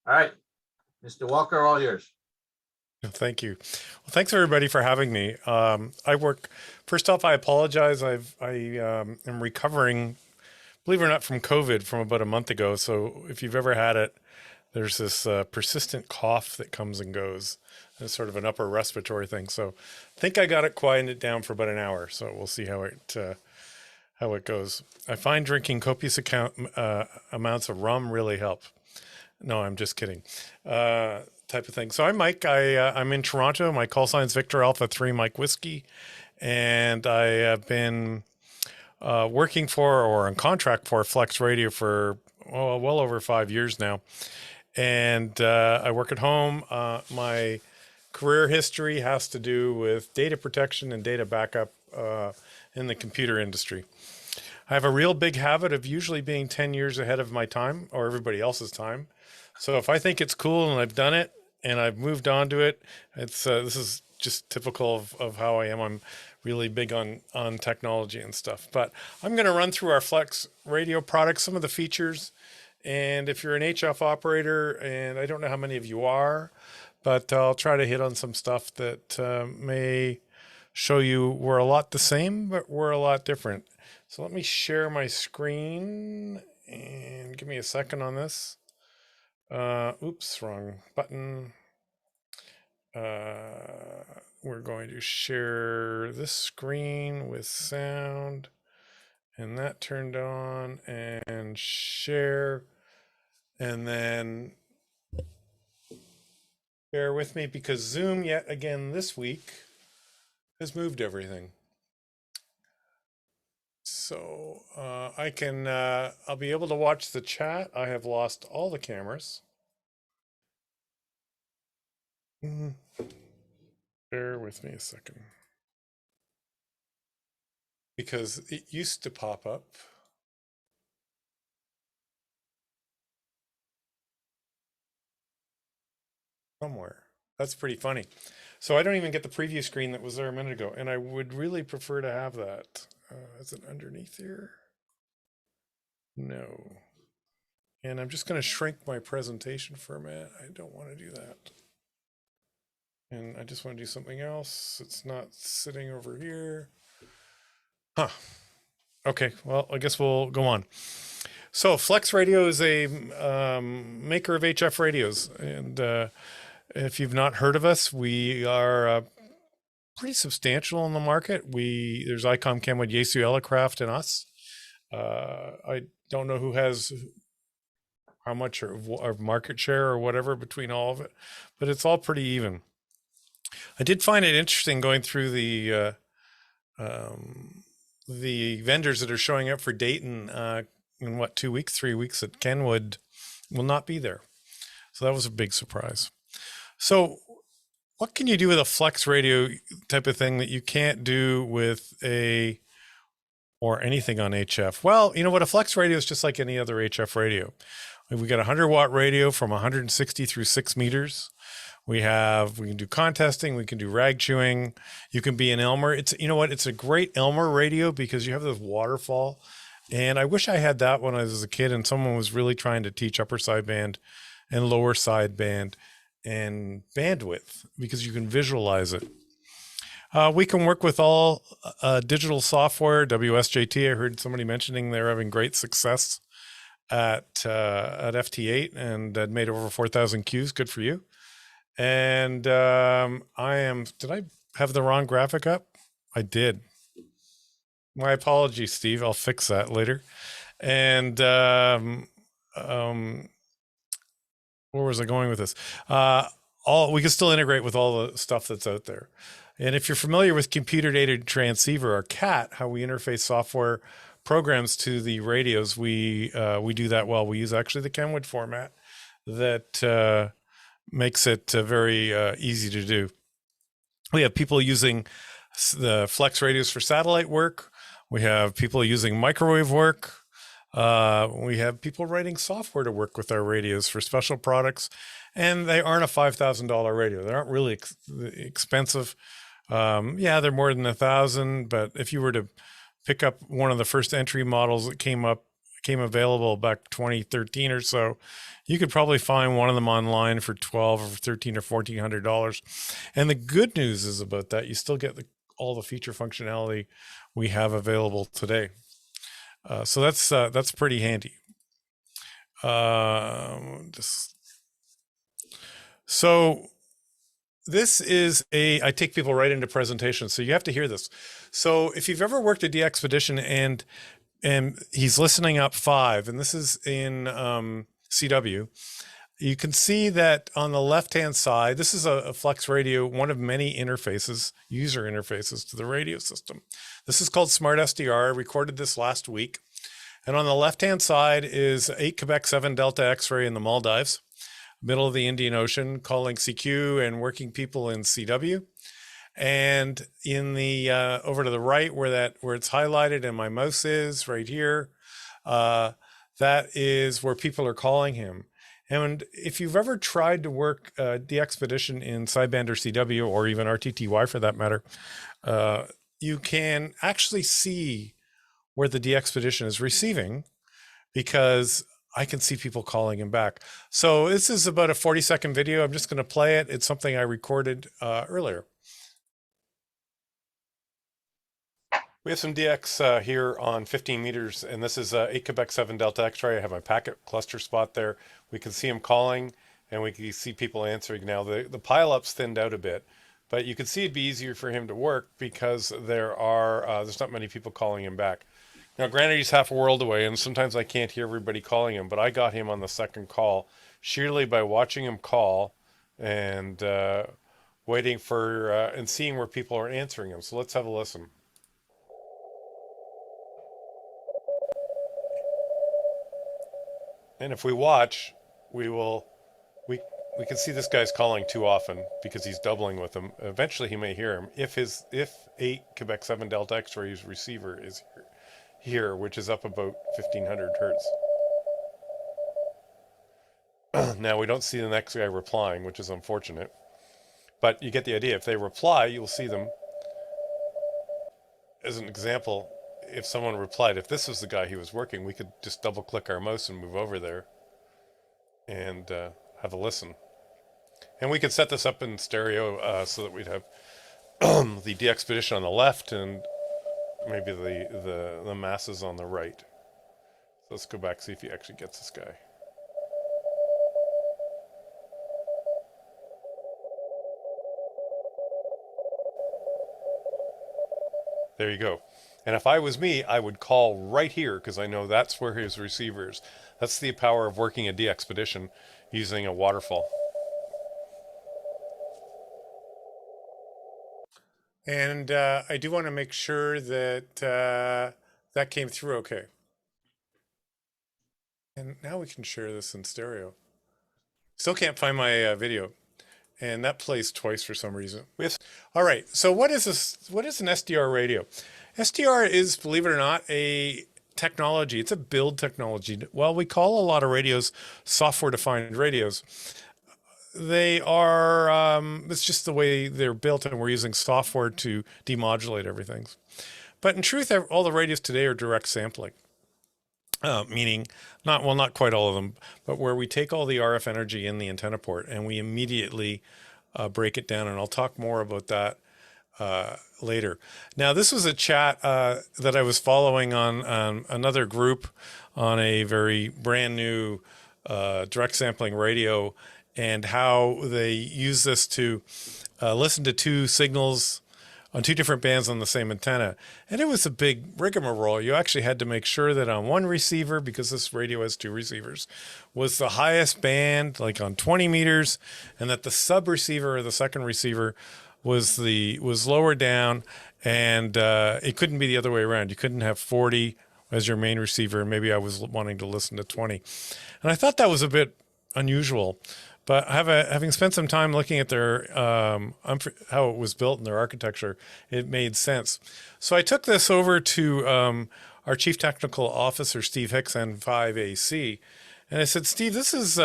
All right, Mr. Walker, all yours. Thank you. Well, thanks everybody for having me. First off, I apologize. Am recovering, believe it or not, from COVID from about a month ago. So if you've ever had it, there's this persistent cough that comes and goes. It's sort of an upper respiratory thing. So I think I got it quieted down for about an hour. So we'll see how it goes. I find drinking copious amounts of rum really help. No, I'm just kidding. Type of thing. So I'm Mike. I'm in Toronto. My call sign's Victor Alpha 3 Mike Whiskey. And I have been working for or on contract for Flex Radio for well over 5 years now. And I work at home. My career history has to do with data protection and data backup in the computer industry. I have a real big habit of usually being 10 years ahead of my time or everybody else's time. So if I think it's cool and I've done it and I've moved on to it, this is just typical of how I am. I'm really big on technology and stuff. But I'm going to run through our Flex Radio products, some of the features. And if you're an HF operator, and I don't know how many of you are, but I'll try to hit on some stuff that may show you we're a lot the same, but we're a lot different. So let me share my screen and give me a second on this. Oops, wrong button. We're going to share this screen with sound and that turned on and share. And then bear with me because Zoom yet again this week has moved everything. So I'll be able to watch the chat. I have lost all the cameras. Bear with me a second. Because it used to pop up. Somewhere. That's pretty funny. So I don't even get the preview screen that was there a minute ago. And I would really prefer to have that. Is it underneath here? No. And I'm just going to shrink my presentation for a minute. I don't want to do that. And I just want to do something else. It's not sitting over here. Huh. Okay, well, I guess we'll go on. So Flex Radio is a maker of HF radios. And if you've not heard of us, we are pretty substantial in the market. There's ICOM, Kenwood, Yaesu, Elecraft, and us. I don't know who has how much of market share or whatever between all of it, but it's all pretty even. I did find it interesting going through the vendors that are showing up for Dayton in 2 weeks, 3 weeks, that Kenwood will not be there. So that was a big surprise. So what can you do with a Flex Radio type of thing that you can't do with or anything on HF? Well, you know what? A Flex Radio is just like any other HF radio. We got a 100-watt radio from 160 through 6 meters. We can do contesting. We can do rag chewing. You can be an Elmer. You know what? It's a great Elmer radio because you have this waterfall. And I wish I had that when I was a kid and someone was really trying to teach upper sideband and lower sideband and bandwidth because you can visualize it. We can work with all digital software, WSJT. I heard somebody mentioning they're having great success at FT8 and that made over 4,000 Qs. Good for you. And did I have the wrong graphic up? I did. My apologies, Steve. I'll fix that later. And where was I going with this? We can still integrate with all the stuff that's out there. And if you're familiar with computer aided transceiver or CAT, how we interface software programs to the radios, we do that well. We use actually the Kenwood format that makes it very easy to do. We have people using the Flex radios for satellite work. We have people using microwave work. We have people writing software to work with our radios for special products, and they aren't a $5,000 radio. They aren't really expensive. Yeah, they're more than $1,000, but if you were to pick up one of the first entry models that came became available back 2013 or so, you could probably find one of them online for 12 or 13 or $1,400. And the good news is about that, you still get all the feature functionality we have available today. So that's pretty handy. So this is I take people right into presentations, so you have to hear this. So if you've ever worked at DXpedition and he's listening up 5, and this is in CW, you can see that on the left-hand side, this is a Flex radio, one of many interfaces, user interfaces to the radio system. This is called Smart SDR. I recorded this last week. And on the left-hand side is 8 Quebec 7 Delta X-ray in the Maldives, middle of the Indian Ocean, calling CQ and working people in CW. And in the over to the right where it's highlighted and my mouse is right here, that is where people are calling him. And if you've ever tried to work DXpedition in sideband or CW or even RTTY for that matter, you can actually see where the DXpedition is receiving, because I can see people calling him back. So this is about a 40-second video. I'm just going to play it. It's something I recorded earlier. We have some DX here on 15 meters, and this is 8 Quebec 7 Delta X-ray. I have my packet cluster spot there. We can see him calling, and we can see people answering. Now, the pile-up's thinned out a bit, but you can see it'd be easier for him to work because there's not many people calling him back. Now, granted, he's half a world away, and sometimes I can't hear everybody calling him, but I got him on the second call sheerly by watching him call and waiting for and seeing where people are answering him. So let's have a listen. And if we watch, we can see this guy's calling too often because he's doubling with him. Eventually, he may hear him if 8 Quebec 7 Delta X-ray's receiver is here, which is up about 1500 hertz. Now we don't see the next guy replying, which is unfortunate, but you get the idea. If they reply, you'll see them. As an example, if someone replied, if this was the guy he was working, we could just double click our mouse and move over there and have a listen. And we could set this up in stereo so that we'd have the DXpedition on the left and maybe the masses on the right. So let's go back, see if he actually gets this guy. There you go. And if I was me, I would call right here because I know that's where his receiver is. That's the power of working a DXpedition using a waterfall. And I do want to make sure that that came through okay. And now we can share this in stereo. Still can't find my video. And that plays twice for some reason. All right, so what is this? What is an SDR radio? SDR is, believe it or not, a technology. It's a build technology. While we call a lot of radios software-defined radios, they are, it's just the way they're built, and we're using software to demodulate everything. But in truth, all the radios today are direct sampling. Meaning, not quite all of them, but where we take all the RF energy in the antenna port and we immediately break it down. And I'll talk more about that later. Now, this was a chat that I was following on another group on a very brand new direct sampling radio, and how they use this to listen to 2 signals on 2 different bands on the same antenna. And it was a big rigmarole. You actually had to make sure that on one receiver, because this radio has 2 receivers, was the highest band, like on 20 meters, and that the sub receiver or the second receiver was lower down, and it couldn't be the other way around. You couldn't have 40 as your main receiver, and maybe I was wanting to listen to 20. And I thought that was a bit unusual. But having spent some time looking at their how it was built and their architecture, it made sense. So I took this over to our Chief Technical Officer, Steve Hicks, N5AC, and I said, Steve, this is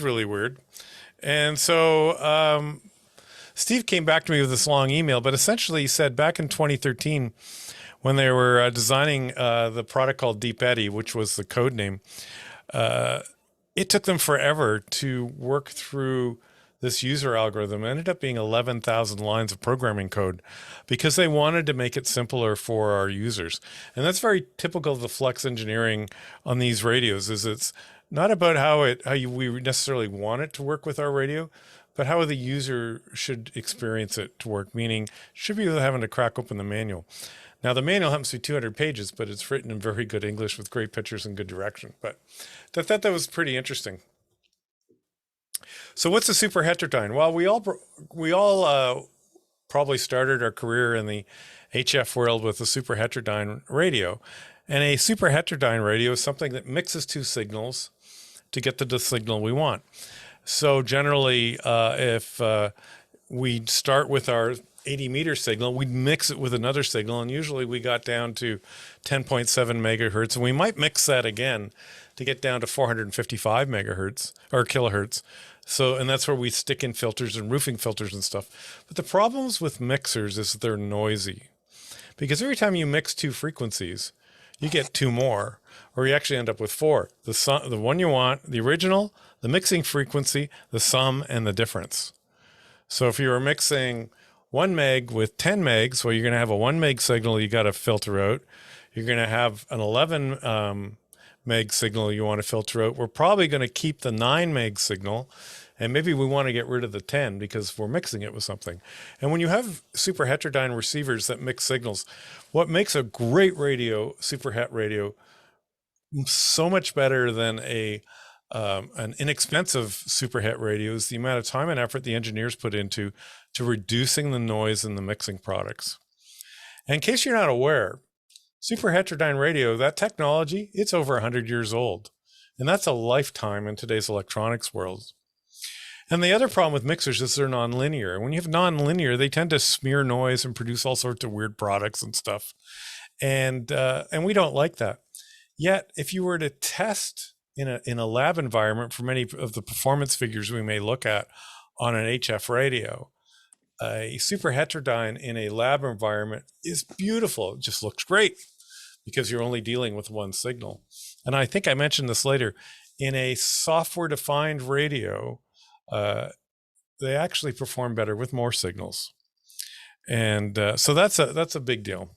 really weird. And so Steve came back to me with this long email, but essentially he said back in 2013, when they were designing the product called Deep Eddy, which was the code name, it took them forever to work through this user algorithm. It ended up being 11,000 lines of programming code because they wanted to make it simpler for our users. And that's very typical of the flex engineering on these radios. Is it's not about we necessarily want it to work with our radio, but how the user should experience it to work, meaning should be having to crack open the manual. Now, the manual happens to be 200 pages, but it's written in very good English with great pictures and good direction. But I thought that was pretty interesting. So what's a super heterodyne? Well, we all probably started our career in the HF world with a super heterodyne radio. And a super heterodyne radio is something that mixes two signals to get the signal we want. So generally, if we start with our 80-meter signal, we'd mix it with another signal, and usually we got down to 10.7 megahertz, and we might mix that again to get down to 455 megahertz or kilohertz. So, and that's where we stick in filters and roofing filters and stuff. But the problems with mixers is they're noisy, because every time you mix two frequencies, you get two more, or you actually end up with four. The one you want, the original, the mixing frequency, the sum, and the difference. So if you were mixing 1 meg with 10 megs, well, you're going to have a 1 meg signal you got to filter out. You're going to have an 11 meg signal you want to filter out. We're probably going to keep the 9 meg signal, and maybe we want to get rid of the 10 because we're mixing it with something. And when you have super heterodyne receivers that mix signals, what makes a great radio, super het radio, so much better than an inexpensive super het radio is the amount of time and effort the engineers put into reducing the noise in the mixing products. And in case you're not aware, super heterodyne radio, that technology, it's over 100 years old. And that's a lifetime in today's electronics world. And the other problem with mixers is they're nonlinear. When you have nonlinear, they tend to smear noise and produce all sorts of weird products and stuff. And we don't like that. Yet, if you were to test in a lab environment for many of the performance figures we may look at on an HF radio, a super heterodyne in a lab environment is beautiful. It just looks great because you're only dealing with one signal. And I think I mentioned this later. In a software-defined radio, they actually perform better with more signals. And so that's a big deal.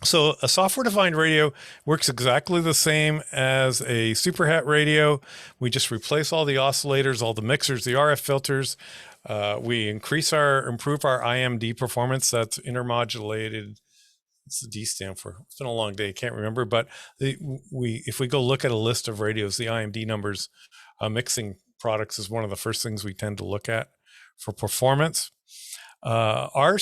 So a software-defined radio works exactly the same as a super het radio. We just replace all the oscillators, all the mixers, the RF filters. We improve our IMD performance. That's intermodulated. What's the D stand for? It's been a long day. I can't remember. But if we go look at a list of radios, the IMD numbers, mixing products is one of the first things we tend to look at for performance. Our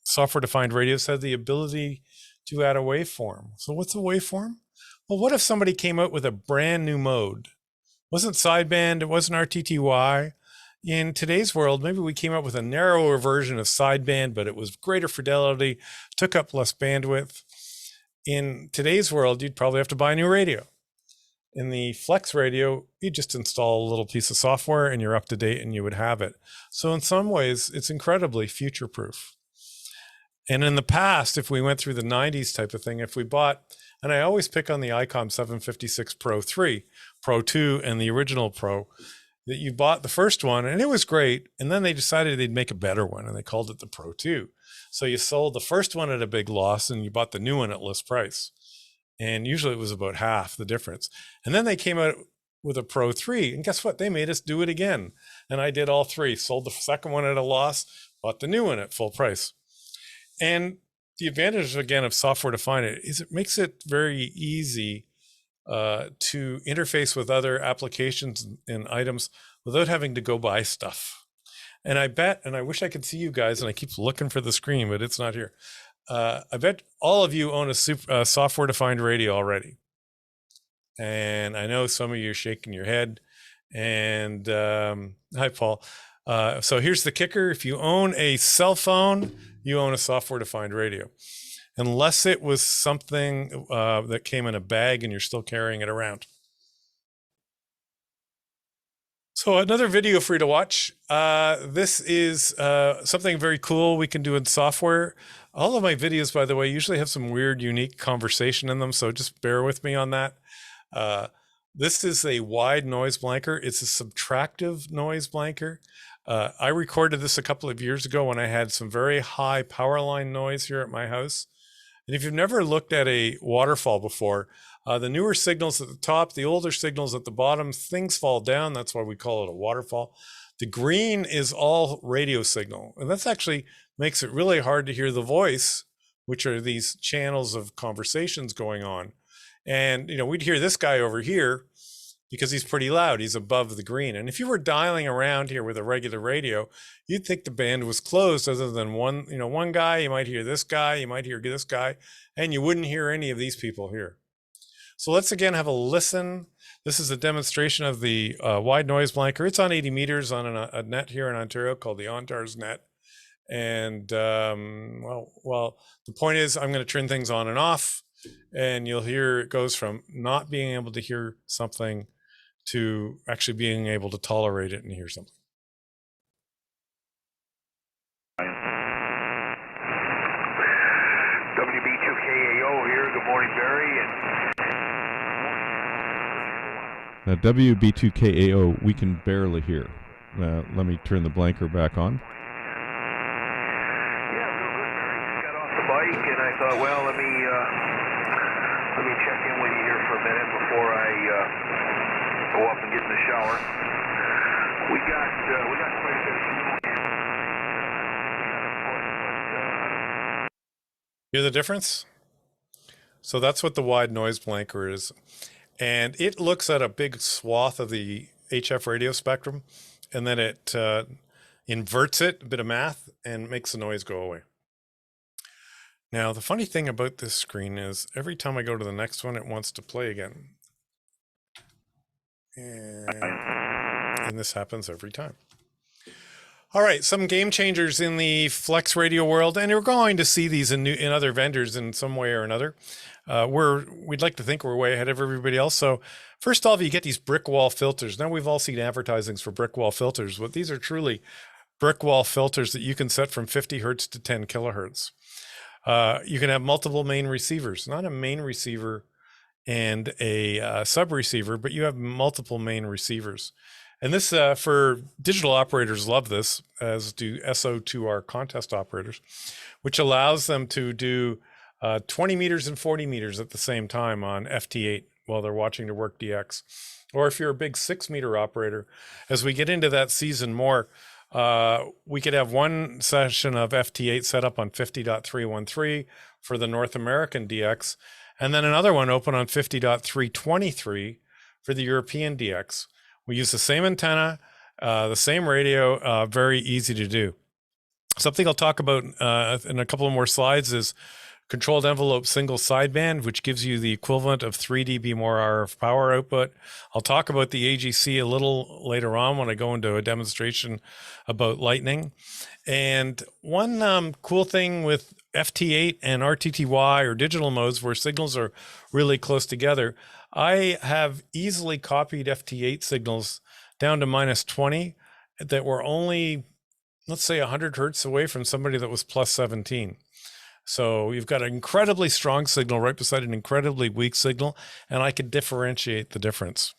software-defined radios have the ability to add a waveform. So what's a waveform? Well, what if somebody came out with a brand new mode? It wasn't sideband, it wasn't RTTY. In today's world, maybe we came up with a narrower version of sideband, but it was greater fidelity, took up less bandwidth. In today's world, you'd probably have to buy a new radio. In the Flex radio, you just install a little piece of software and you're up to date and you would have it. So in some ways, it's incredibly future-proof. And in the past, if we went through the 90s type of thing, if we bought, and I always pick on the ICOM 756 Pro 3, Pro 2, and the original Pro, that you bought the first one and it was great. And then they decided they'd make a better one and they called it the Pro 2. So you sold the first one at a big loss and you bought the new one at list price. And usually it was about half the difference. And then they came out with a Pro 3 and guess what? They made us do it again. And I did all three, sold the second one at a loss, bought the new one at full price. And the advantage, again, of software-defined is it makes it very easy to interface with other applications and items without having to go buy stuff. And I bet, and I wish I could see you guys, and I keep looking for the screen, but it's not here. I bet all of you own a software-defined radio already. And I know some of you are shaking your head. And hi, Paul. So here's the kicker. If you own a cell phone, you own a software-defined radio. Unless it was something that came in a bag and you're still carrying it around. So another video for you to watch. This is something very cool we can do in software. All of my videos, by the way, usually have some weird, unique conversation in them, so just bear with me on that. Uh, this is a wide noise blanker. It's a subtractive noise blanker. I recorded this a couple of years ago when I had some very high power line noise here at my house. And if you've never looked at a waterfall before, the newer signals at the top, the older signals at the bottom, things fall down. That's why we call it a waterfall. The green is all radio signal. And that's actually makes it really hard to hear the voice, which are these channels of conversations going on. And, we'd hear this guy over here because he's pretty loud. He's above the green. And if you were dialing around here with a regular radio, you'd think the band was closed other than one guy. You might hear this guy, you might hear this guy, and you wouldn't hear any of these people here. So let's again have a listen. This is a demonstration of the wide noise blanker. It's on 80 meters on a net here in Ontario called the ONTARS net. And well, the point is I'm going to turn things on and off, and you'll hear it goes from not being able to hear something to actually being able to tolerate it and hear something. WB2KAO here. Good morning, Barry. Now, WB2KAO, we can barely hear. Let me turn the blanker back on. Yeah, real good, Barry. Just got off the bike, and I thought, well, let me check in with you here for a minute before I go up and get in the shower. We got quite a bit of Hear the difference? So that's what the wide noise blanker is. And it looks at a big swath of the HF radio spectrum, and then it inverts it, a bit of math, and makes the noise go away. Now, the funny thing about this screen is every time I go to the next one, it wants to play again. And this happens every time. All right, some game changers in the flex radio world, and we're going to see these in other vendors in some way or another. We'd like to think we're way ahead of everybody else. So first off, you get these brick wall filters. Now we've all seen advertisings for brick wall filters, but these are truly brick wall filters that you can set from 50 hertz to 10 kilohertz. You can have multiple main receivers, not a main receiver and a sub receiver, but you have multiple main receivers. And this, for digital operators, love this, as do SO2R contest operators, which allows them to do 20 meters and 40 meters at the same time on FT8 while they're watching their work DX. Or if you're a big 6-meter operator, as we get into that season more, we could have one session of FT8 set up on 50.313 for the North American DX, and then another one open on 50.323 for the European DX. We use the same antenna, the same radio, very easy to do. Something I'll talk about in a couple of more slides is controlled envelope single sideband, which gives you the equivalent of 3 dB more RF power output. I'll talk about the AGC a little later on when I go into a demonstration about lightning. And one cool thing with FT8 and RTTY or digital modes where signals are really close together, I have easily copied FT8 signals down to -20 that were only, let's say, 100 hertz away from somebody that was +17. So you've got an incredibly strong signal right beside an incredibly weak signal, and I can differentiate the difference.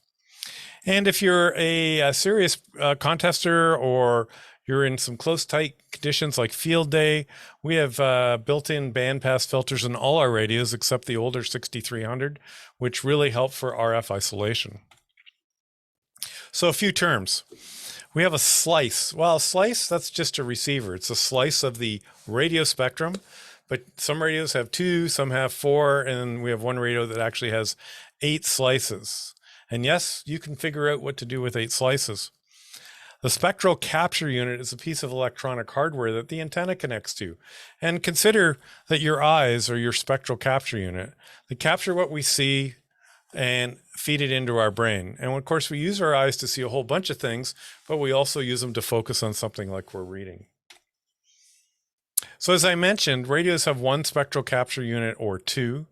And if you're a serious contester or you're in some close, tight conditions like field day, we have built-in bandpass filters in all our radios except the older 6300, which really help for RF isolation. So a few terms. We have a slice. Well, a slice, that's just a receiver. It's a slice of the radio spectrum, but some radios have 2, some have 4, and we have one radio that actually has 8 slices. And yes, you can figure out what to do with 8 slices. The spectral capture unit is a piece of electronic hardware that the antenna connects to. And consider that your eyes are your spectral capture unit. They capture what we see and feed it into our brain. And of course, we use our eyes to see a whole bunch of things, but we also use them to focus on something like we're reading. So as I mentioned, radios have one spectral capture unit or 2.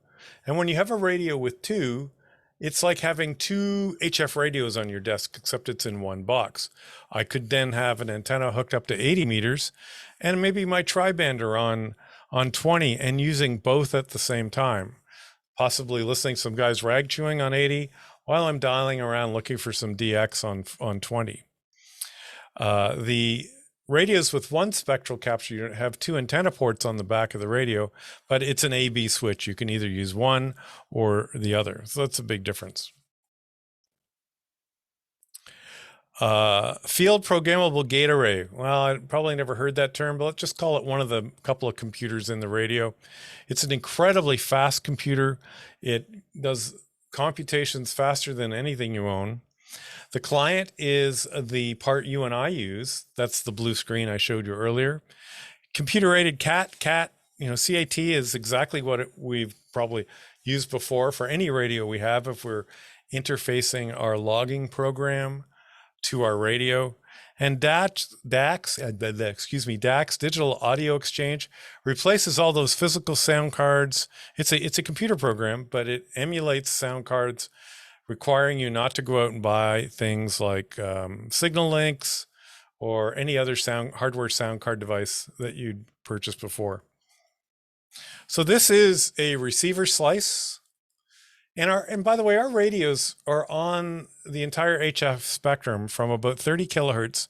And when you have a radio with 2, it's like having two HF radios on your desk, except it's in one box. I could then have an antenna hooked up to 80 meters and maybe my tri-bander on 20 and using both at the same time, possibly listening to some guys rag chewing on 80 while I'm dialing around looking for some DX on 20. The radios with one spectral capture unit have two antenna ports on the back of the radio, but it's an A/B switch. You can either use one or the other. So that's a big difference. Field programmable gate array. Well, I probably never heard that term, but let's just call it one of the couple of computers in the radio. It's an incredibly fast computer. It does computations faster than anything you own. The client is the part you and I use. That's the blue screen I showed you earlier. Computer-aided CAT, CAT, CAT is exactly what we've probably used before for any radio we have if we're interfacing our logging program to our radio. And DAX, Digital Audio Exchange, replaces all those physical sound cards. It's a computer program, but it emulates sound cards, requiring you not to go out and buy things like signal links or any other hardware sound card device that you'd purchased before. So this is a receiver slice. And by the way, our radios are on the entire HF spectrum from about 30 kilohertz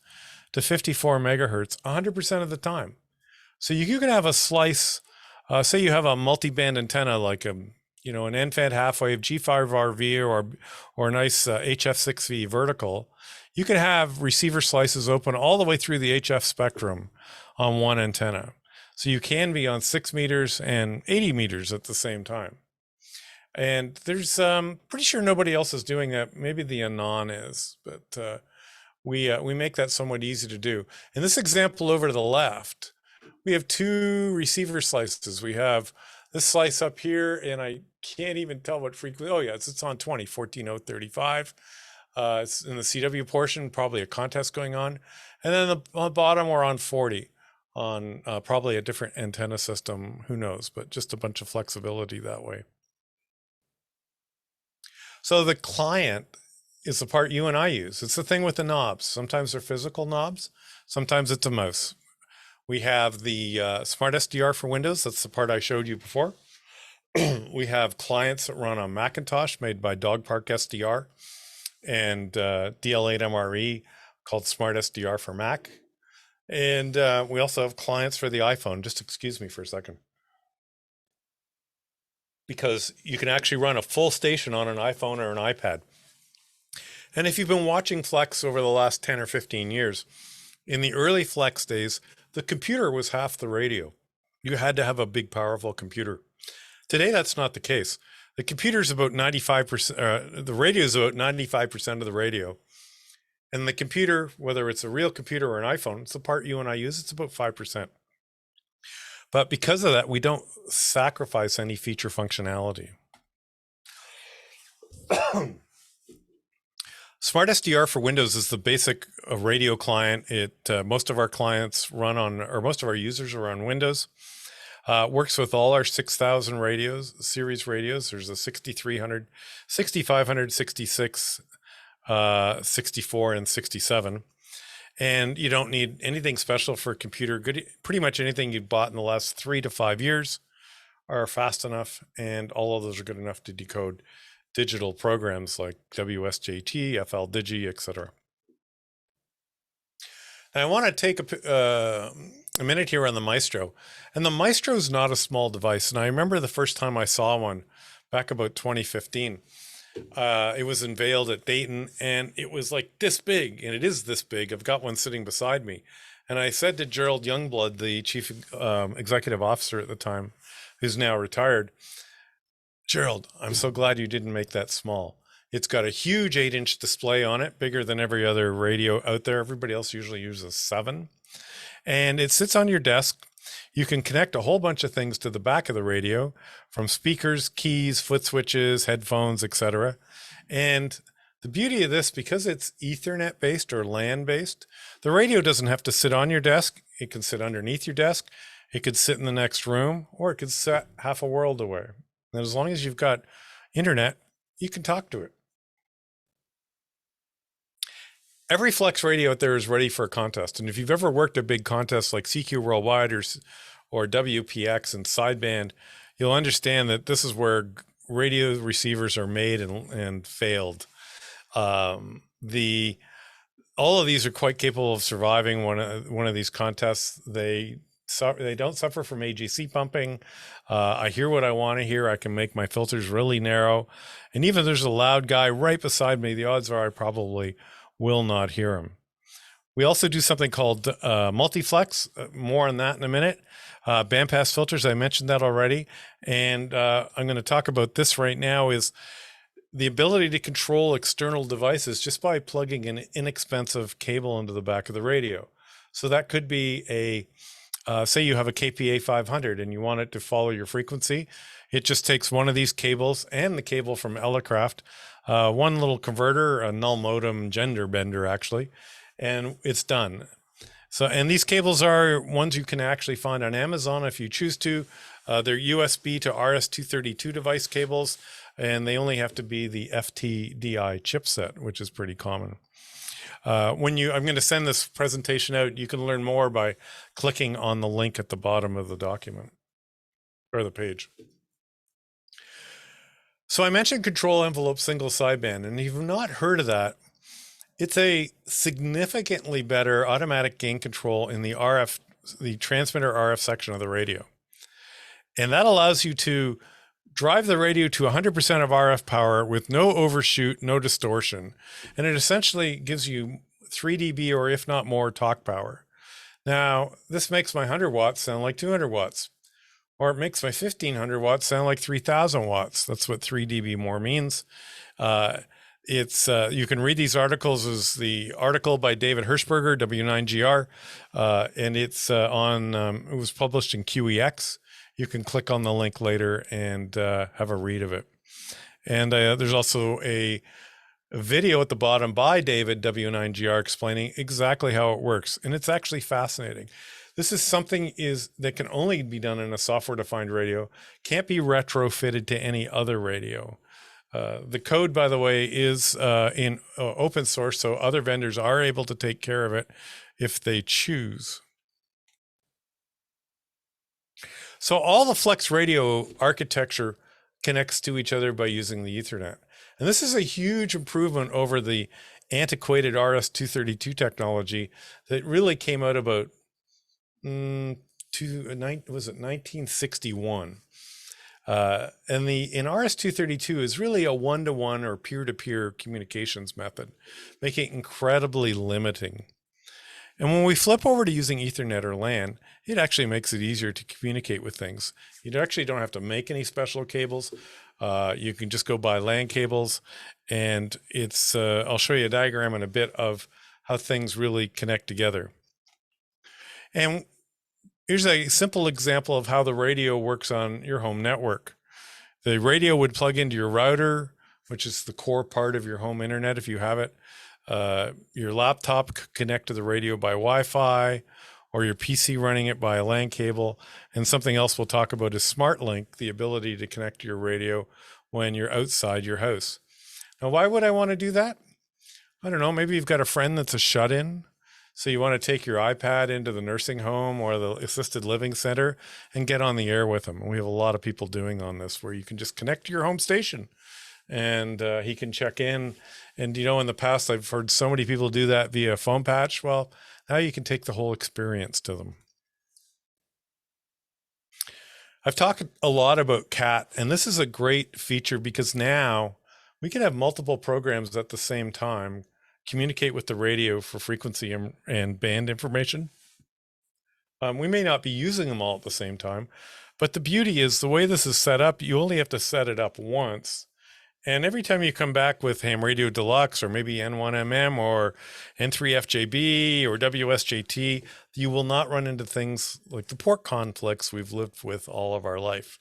to 54 megahertz 100% of the time. So you can have a slice, say you have a multi-band antenna like an end-fed half-wave G5RV or a nice HF6V vertical. You can have receiver slices open all the way through the HF spectrum on one antenna. So you can be on 6 meters and 80 meters at the same time. And there's pretty sure nobody else is doing that. Maybe the Anon is, but we make that somewhat easy to do. In this example over to the left, we have two receiver slices. We have this slice up here, and I can't even tell what frequency. Oh yeah, it's on 20, 14035. It's in the CW portion, probably a contest going on. And then on the bottom, we're on 40 on probably a different antenna system. Who knows, but just a bunch of flexibility that way. So the client is the part you and I use. It's the thing with the knobs. Sometimes they're physical knobs. Sometimes it's a mouse. We have the Smart SDR for Windows. That's the part I showed you before. We have clients that run on Macintosh made by Dog Park SDR and DL8 MRE called Smart SDR for Mac. And we also have clients for the iPhone. Just excuse me for a second. Because you can actually run a full station on an iPhone or an iPad. And if you've been watching Flex over the last 10 or 15 years, in the early Flex days, the computer was half the radio. You had to have a big, powerful computer. Today, that's not the case. The computer's about 95%, the radio is about 95% of the radio. And the computer, whether it's a real computer or an iPhone, it's the part you and I use, it's about 5%. But because of that, we don't sacrifice any feature functionality. Smart SDR for Windows is the basic radio client. Most of our clients run on, or most of our users are on Windows. Works with all our 6,000 radios, series radios. There's a 6300, 6500, 66, 64, and 67. And you don't need anything special for a computer. Pretty much anything you've bought in the last 3 to 5 years are fast enough, and all of those are good enough to decode digital programs like WSJT, FLDigi, etc. Now I want to take a minute here on the Maestro. And the Maestro is not a small device. And I remember the first time I saw one back about 2015. It was unveiled at Dayton, and it was like this big, and it is this big. I've got one sitting beside me. And I said to Gerald Youngblood, the chief executive officer at the time, who's now retired, Gerald, I'm so glad you didn't make that small. It's got a huge 8-inch display on it, bigger than every other radio out there. Everybody else usually uses 7. And it sits on your desk. You can connect a whole bunch of things to the back of the radio, from speakers, keys, foot switches, headphones, etc. And the beauty of this, because it's Ethernet based or LAN based, the radio doesn't have to sit on your desk. It can sit underneath your desk. It could sit in the next room, or it could sit half a world away. And as long as you've got internet, you can talk to it. Every Flex radio out there is ready for a contest. And if you've ever worked a big contest like CQ Worldwide or WPX and sideband, you'll understand that this is where radio receivers are made and failed. All of these are quite capable of surviving one of these contests. They don't suffer from AGC pumping. I hear what I want to hear. I can make my filters really narrow. And even if there's a loud guy right beside me, the odds are I probably will not hear him. We also do something called multiflex. More on that in a minute. Bandpass filters, I mentioned that already. And I'm going to talk about this right now is the ability to control external devices just by plugging an inexpensive cable into the back of the radio. So that could be say you have a KPA 500 and you want it to follow your frequency. It just takes one of these cables and the cable from Elecraft, one little converter, a null modem gender bender actually, and it's done. So, and these cables are ones you can actually find on Amazon if you choose to. They're USB to RS-232 device cables, and they only have to be the FTDI chipset, which is pretty common. I'm going to send this presentation out. You can learn more by clicking on the link at the bottom of the document or the page. So I mentioned control envelope single sideband, and if you've not heard of that, it's a significantly better automatic gain control in the transmitter RF section of the radio. And that allows you to drive the radio to 100% of RF power with no overshoot, no distortion. And it essentially gives you 3 dB or if not more talk power. Now, this makes my 100 watts sound like 200 watts, or it makes my 1500 watts sound like 3000 watts. That's what 3 dB more means. You can read these articles as the article by David Hirschberger, W9GR, and it's it was published in QEX. You can click on the link later and have a read of it. And there's also a video at the bottom by David, W9GR, explaining exactly how it works. And it's actually fascinating. This is something that can only be done in a software-defined radio, can't be retrofitted to any other radio. The code, by the way, is in open source, so other vendors are able to take care of it if they choose. So all the Flex radio architecture connects to each other by using the Ethernet. And this is a huge improvement over the antiquated RS-232 technology that really came out about 1961. And in RS-232 is really a one-to-one or peer-to-peer communications method, making it incredibly limiting. And when we flip over to using Ethernet or LAN, it actually makes it easier to communicate with things. You actually don't have to make any special cables. You can just go buy LAN cables, and I'll show you a diagram in a bit of how things really connect together. And here's a simple example of how the radio works on your home network. The radio would plug into your router, which is the core part of your home internet if you have it. Your laptop could connect to the radio by Wi-Fi, or your PC running it by a LAN cable. And something else we'll talk about is SmartLink, the ability to connect to your radio when you're outside your house. Now, why would I want to do that? I don't know, maybe you've got a friend that's a shut-in. So you want to take your iPad into the nursing home or the assisted living center and get on the air with him. And we have a lot of people doing on this where you can just connect to your home station and he can check in. And, in the past, I've heard so many people do that via phone patch. Well, now you can take the whole experience to them. I've talked a lot about CAT, and this is a great feature because now we can have multiple programs at the same time communicate with the radio for frequency and band information. We may not be using them all at the same time, but the beauty is the way this is set up, you only have to set it up once. And every time you come back with Ham Radio Deluxe or maybe N1MM or N3FJB or WSJT, you will not run into things like the port conflicts we've lived with all of our life.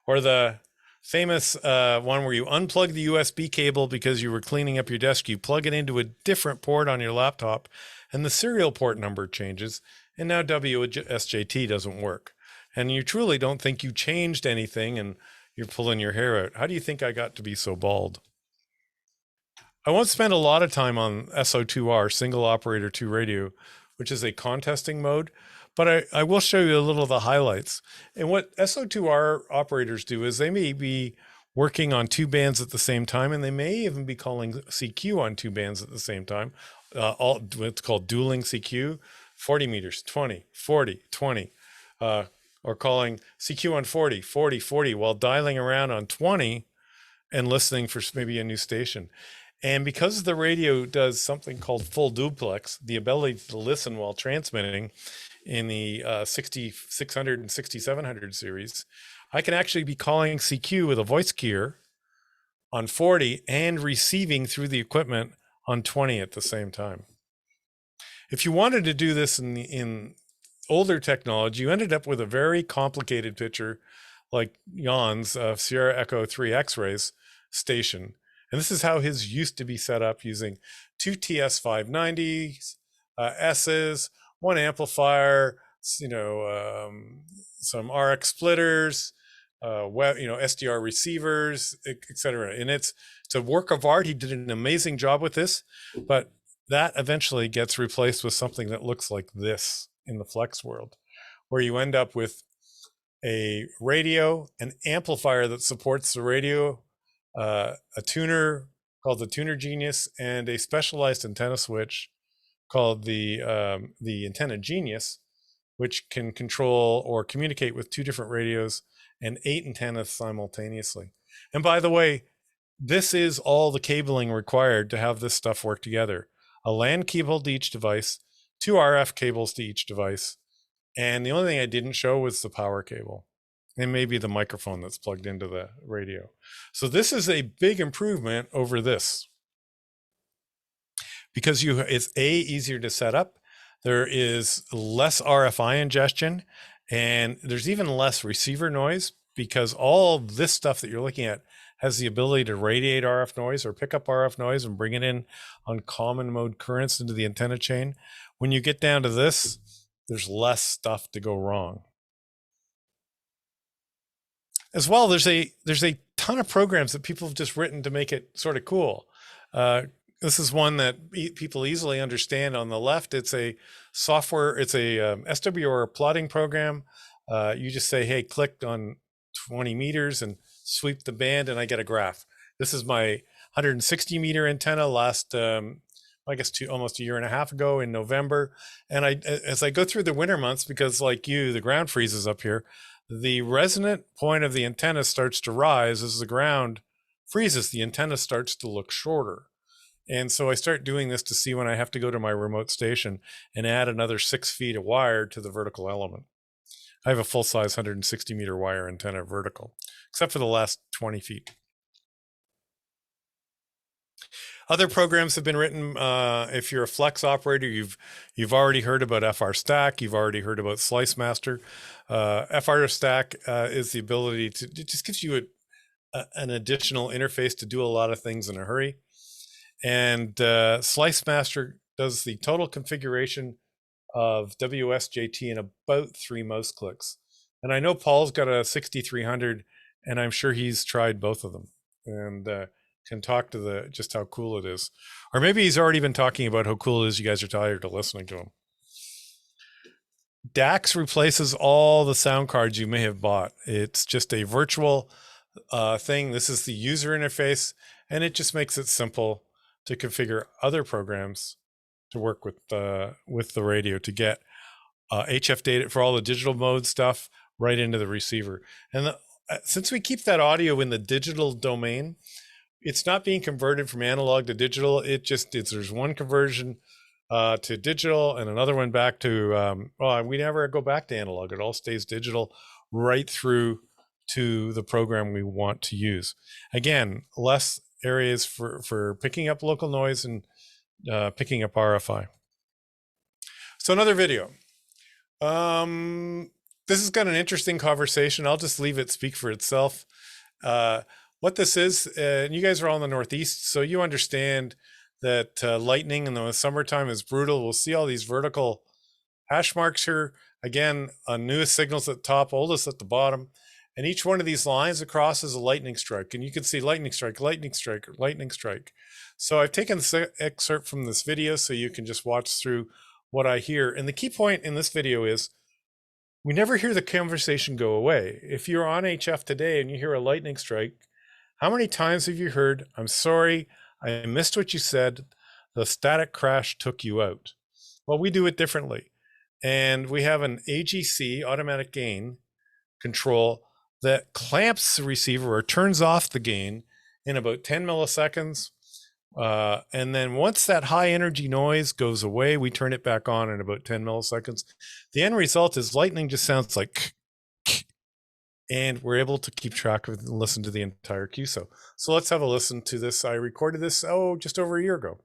Or the famous one where you unplug the USB cable because you were cleaning up your desk, you plug it into a different port on your laptop, and the serial port number changes, and now WSJT doesn't work. And you truly don't think you changed anything, and you're pulling your hair out. How do you think I got to be so bald? I won't spend a lot of time on SO2R, single operator 2 radio, which is a contesting mode, but I will show you a little of the highlights. And what SO2R operators do is they may be working on 2 bands at the same time, and they may even be calling CQ on 2 bands at the same time. What's called dueling CQ, 40 meters, 20, 40, 20, or calling CQ on 40, 40, 40, while dialing around on 20 and listening for maybe a new station. And because the radio does something called full duplex, the ability to listen while transmitting in the 6600 and 6700 series, I can actually be calling CQ with a voice keyer on 40 and receiving through the equipment on 20 at the same time. If you wanted to do this in older technology, you ended up with a very complicated picture like Jan's Sierra Echo 3 X-rays station. And this is how his used to be set up, using 2 TS590s, S's, 1 amplifier, some RX splitters, SDR receivers, etc. And it's a work of art. He did an amazing job with this, but that eventually gets replaced with something that looks like this in the Flex world, where you end up with a radio, an amplifier that supports the radio, a tuner called the Tuner Genius, and a specialized antenna switch called the Antenna Genius, which can control or communicate with 2 different radios and 8 antennas simultaneously. And by the way, this is all the cabling required to have this stuff work together. A LAN cable to each device, 2 RF cables to each device, and the only thing I didn't show was the power cable and maybe the microphone that's plugged into the radio. So this is a big improvement over this, because it's easier to set up. There is less RFI ingestion, and there's even less receiver noise, because all this stuff that you're looking at has the ability to radiate RF noise or pick up RF noise and bring it in on common mode currents into the antenna chain. When you get down to this, there's less stuff to go wrong. As well, there's a ton of programs that people have just written to make it sort of cool. This is one that people easily understand. On the left, it's a software, it's a SWR plotting program. You just say, hey, click on 20 meters and sweep the band, and I get a graph. This is my 160 meter antenna last, I guess almost a year and a half ago in November. And as I go through the winter months, because like you, the ground freezes up here, the resonant point of the antenna starts to rise as the ground freezes. The antenna starts to look shorter. And so I start doing this to see when I have to go to my remote station and add another 6 feet of wire to the vertical element. I have a full-size 160 meter wire antenna vertical, except for the last 20 feet. Other programs have been written. If you're a Flex operator, you've already heard about FR Stack. You've already heard about Slice Master. FR Stack is the ability to, it just gives you an additional interface to do a lot of things in a hurry. And Slice Master does the total configuration of WSJT in about 3 mouse clicks. And I know Paul's got a 6300, and I'm sure he's tried both of them and can talk to just how cool it is. Or maybe he's already been talking about how cool it is. You guys are tired of listening to him. DAX replaces all the sound cards you may have bought. It's just a virtual thing. This is the user interface, and it just makes it simple to configure other programs to work with the radio to get HF data for all the digital mode stuff right into the receiver. And since we keep that audio in the digital domain, it's not being converted from analog to digital. There's one conversion to digital and another one back to, we never go back to analog. It all stays digital right through to the program we want to use. Again, less areas for picking up local noise and picking up RFI. So another video. This has got an interesting conversation. I'll just leave it speak for itself. What this is, and you guys are all in the Northeast, so you understand that lightning in the summertime is brutal. We'll see all these vertical hash marks here. Again, newest signals at the top, oldest at the bottom. And each one of these lines across is a lightning strike. And you can see lightning strike, lightning strike, lightning strike. So I've taken this excerpt from this video so you can just watch through what I hear. And the key point in this video is we never hear the conversation go away. If you're on HF today and you hear a lightning strike, how many times have you heard, "I'm sorry, I missed what you said. The static crash took you out"? Well, we do it differently. And we have an AGC, automatic gain control, that clamps the receiver or turns off the gain in about 10 milliseconds. And then once that high energy noise goes away, we turn it back on in about 10 milliseconds. The end result is lightning just sounds like, and we're able to keep track of it and listen to the entire QSO. So let's have a listen to this. I recorded this, just over a year ago.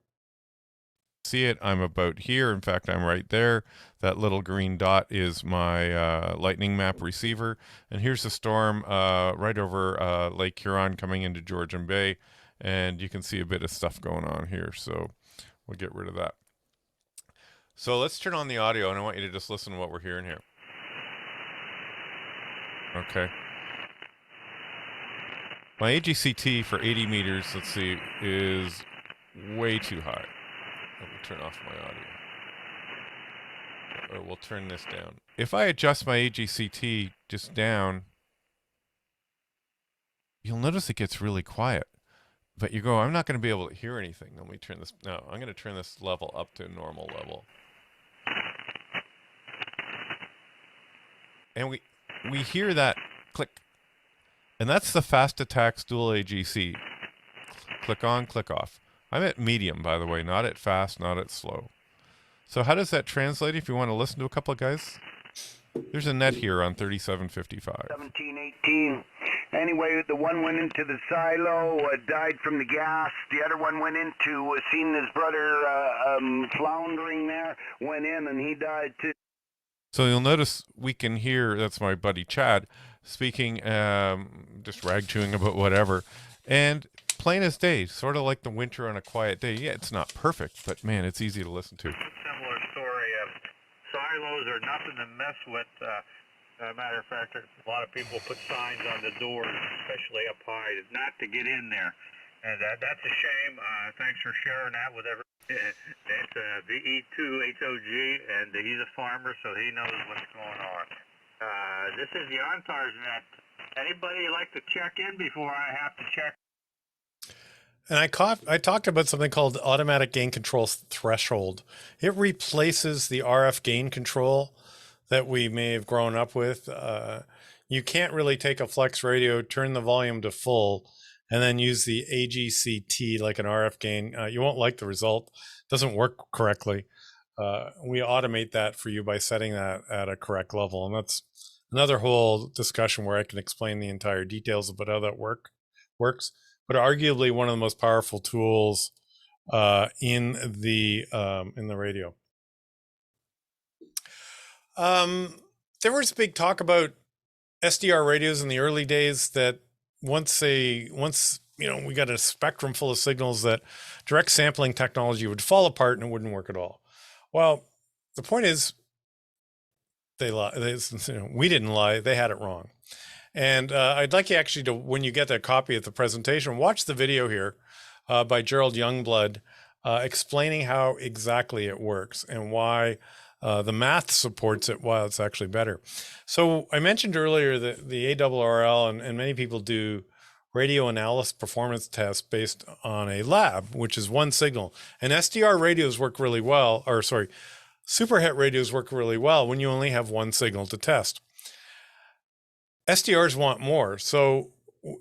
See it? I'm about here. In fact, I'm right there. That little green dot is my lightning map receiver. And here's the storm right over Lake Huron coming into Georgian Bay. And you can see a bit of stuff going on here. So we'll get rid of that. So let's turn on the audio, and I want you to just listen to what we're hearing here. Okay. My AGCT for 80 meters, let's see, is way too high. Let me turn off my audio. Or we'll turn this down. If I adjust my AGCT just down, you'll notice it gets really quiet. But you go, I'm not going to be able to hear anything. Let me turn this. No, I'm going to turn this level up to normal level. And we hear that click. And that's the Fast Attacks Dual AGC. Click on, click off. I'm at medium, by the way, not at fast, not at slow. So how does that translate if you want to listen to a couple of guys? There's a net here on 3755. 1718. Anyway, the one went into the silo, died from the gas. The other one went into, seen his brother floundering there, went in and he died too. So you'll notice we can hear, that's my buddy Chad, speaking, just rag chewing about whatever. And plain as day, sort of like the winter on a quiet day. Yeah, it's not perfect, but man, it's easy to listen to. Similar story. Silos are nothing to mess with. Matter of fact, a lot of people put signs on the doors, especially up high, not to get in there. And that's a shame. Thanks for sharing that with everyone. It's VE2HOG, and he's a farmer, so he knows what's going on. This is the ONTARS net. Anybody like to check in before I have to check? And I talked about something called automatic gain control threshold. It replaces the RF gain control that we may have grown up with. You can't really take a flex radio, turn the volume to full, and then use the AGCT like an RF gain. You won't like the result. It doesn't work correctly. We automate that for you by setting that at a correct level. And that's another whole discussion where I can explain the entire details about how that works. But arguably one of the most powerful tools in the radio. There was big talk about SDR radios in the early days that once we got a spectrum full of signals, that direct sampling technology would fall apart and it wouldn't work at all. Well, the point is they lied. We didn't lie. They had it wrong. And I'd like you actually to, when you get that copy of the presentation, watch the video here by Gerald Youngblood explaining how exactly it works and why the math supports it while it's actually better. So I mentioned earlier that the ARRL and many people do radio analysis performance tests based on a lab, which is one signal. And SDR radios work really well, superhet radios work really well when you only have one signal to test. SDRs want more. So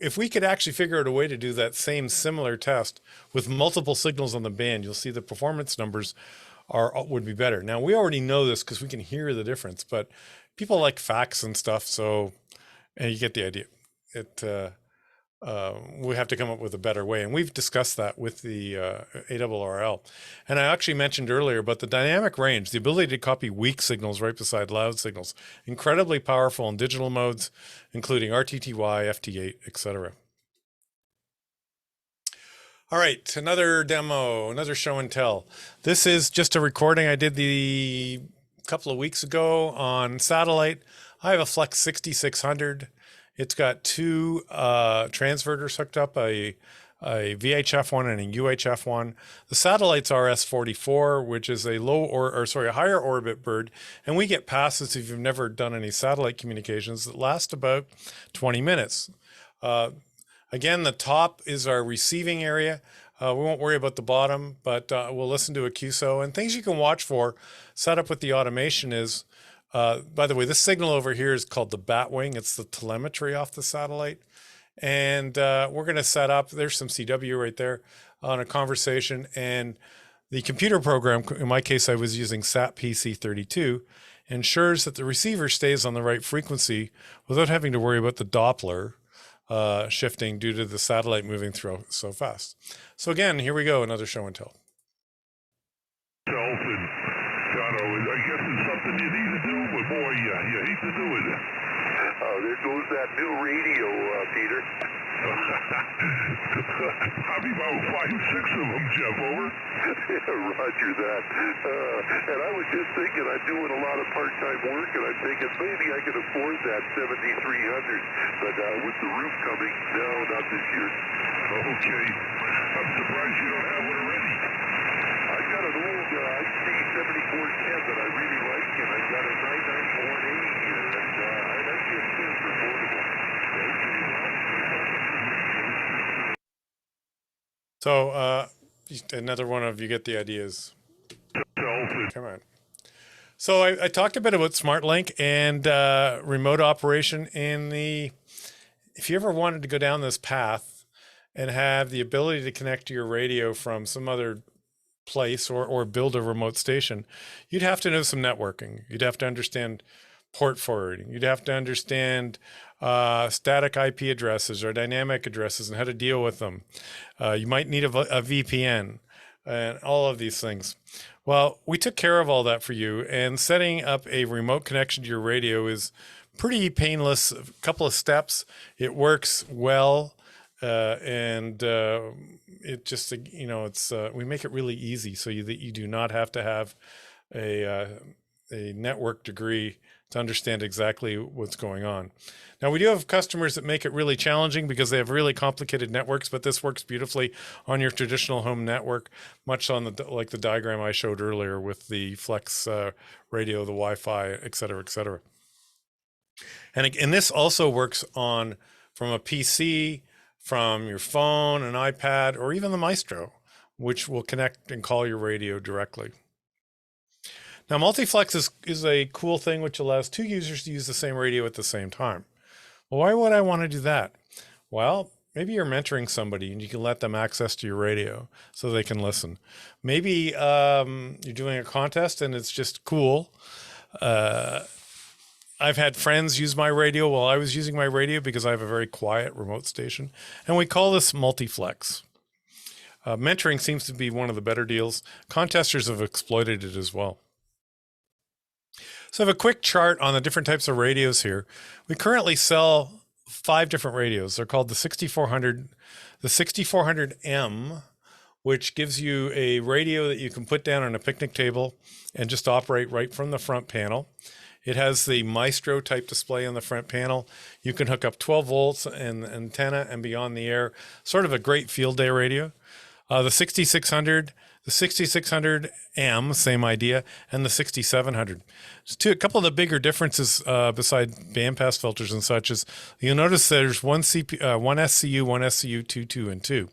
if we could actually figure out a way to do that same similar test with multiple signals on the band, you'll see the performance numbers would be better. Now, we already know this because we can hear the difference, but people like facts and stuff, so you get the idea. We have to come up with a better way, and we've discussed that with the ARRL. And I actually mentioned earlier about the dynamic range, the ability to copy weak signals right beside loud signals, incredibly powerful in digital modes, including RTTY, FT8, etc. All right, another demo, another show and tell. This is just a recording I did a couple of weeks ago on satellite. I have a Flex 6600. It's got two transverters hooked up, a VHF one and a UHF one. The satellite's RS-44, which is a a higher orbit bird, and we get passes if you've never done any satellite communications that last about 20 minutes. Again, the top is our receiving area. We won't worry about the bottom, but we'll listen to a QSO. And things you can watch for, set up with the automation is, by the way, this signal over here is called the Batwing. It's the telemetry off the satellite. And we're going to set up, there's some CW right there on a conversation. And the computer program, in my case, I was using SAT PC32, ensures that the receiver stays on the right frequency without having to worry about the Doppler shifting due to the satellite moving through so fast. So again, here we go, another show and tell. And I guess it's something you need to do, but boy, you hate to do it. Oh, there goes that new radio, Peter. Probably about 5, 6 of them, Jeff, over. Roger that. And I was just thinking, I'm doing a lot of part-time work, and I'm thinking maybe I could afford that 7300. But with the roof coming, no, not this year. Okay. I'm surprised you don't have one already. I've got an old IC7410 that I really like, and I've got a 994A here, and I'd actually assume it's affordable. So another one of you get the ideas. Come on. So I talked a bit about SmartLink and remote operation if you ever wanted to go down this path and have the ability to connect to your radio from some other place or build a remote station, you'd have to know some networking. You'd have to understand port forwarding. You'd have to understand static IP addresses or dynamic addresses and how to deal with them. You might need a VPN and all of these things. Well, we took care of all that for you, and setting up a remote connection to your radio is pretty painless. A couple of steps. It works well. And it just, it's we make it really easy so that you do not have to have a network degree to understand exactly what's going on. Now, we do have customers that make it really challenging because they have really complicated networks, but this works beautifully on your traditional home network, much on like the diagram I showed earlier with the Flex radio, the Wi-Fi, et cetera, et cetera. And this also works from a PC, from your phone, an iPad, or even the Maestro, which will connect and call your radio directly. Now, multiflex is a cool thing which allows two users to use the same radio at the same time. Well, why would I want to do that? Well, maybe you're mentoring somebody and you can let them access to your radio so they can listen. Maybe you're doing a contest and it's just cool. I've had friends use my radio while I was using my radio because I have a very quiet remote station, and we call this multiflex. Mentoring seems to be one of the better deals. Contesters have exploited it as well. So I have a quick chart on the different types of radios here. We currently sell 5 different radios. They're called the 6400, the 6400M, which gives you a radio that you can put down on a picnic table and just operate right from the front panel. It has the Maestro type display on the front panel. You can hook up 12 volts and antenna and be on the air. Sort of a great field day radio. The 6600, the 6600M, same idea, and the 6700. Just a couple of the bigger differences beside bandpass filters and such is you'll notice there's one SCU, one SCU 2 and 2.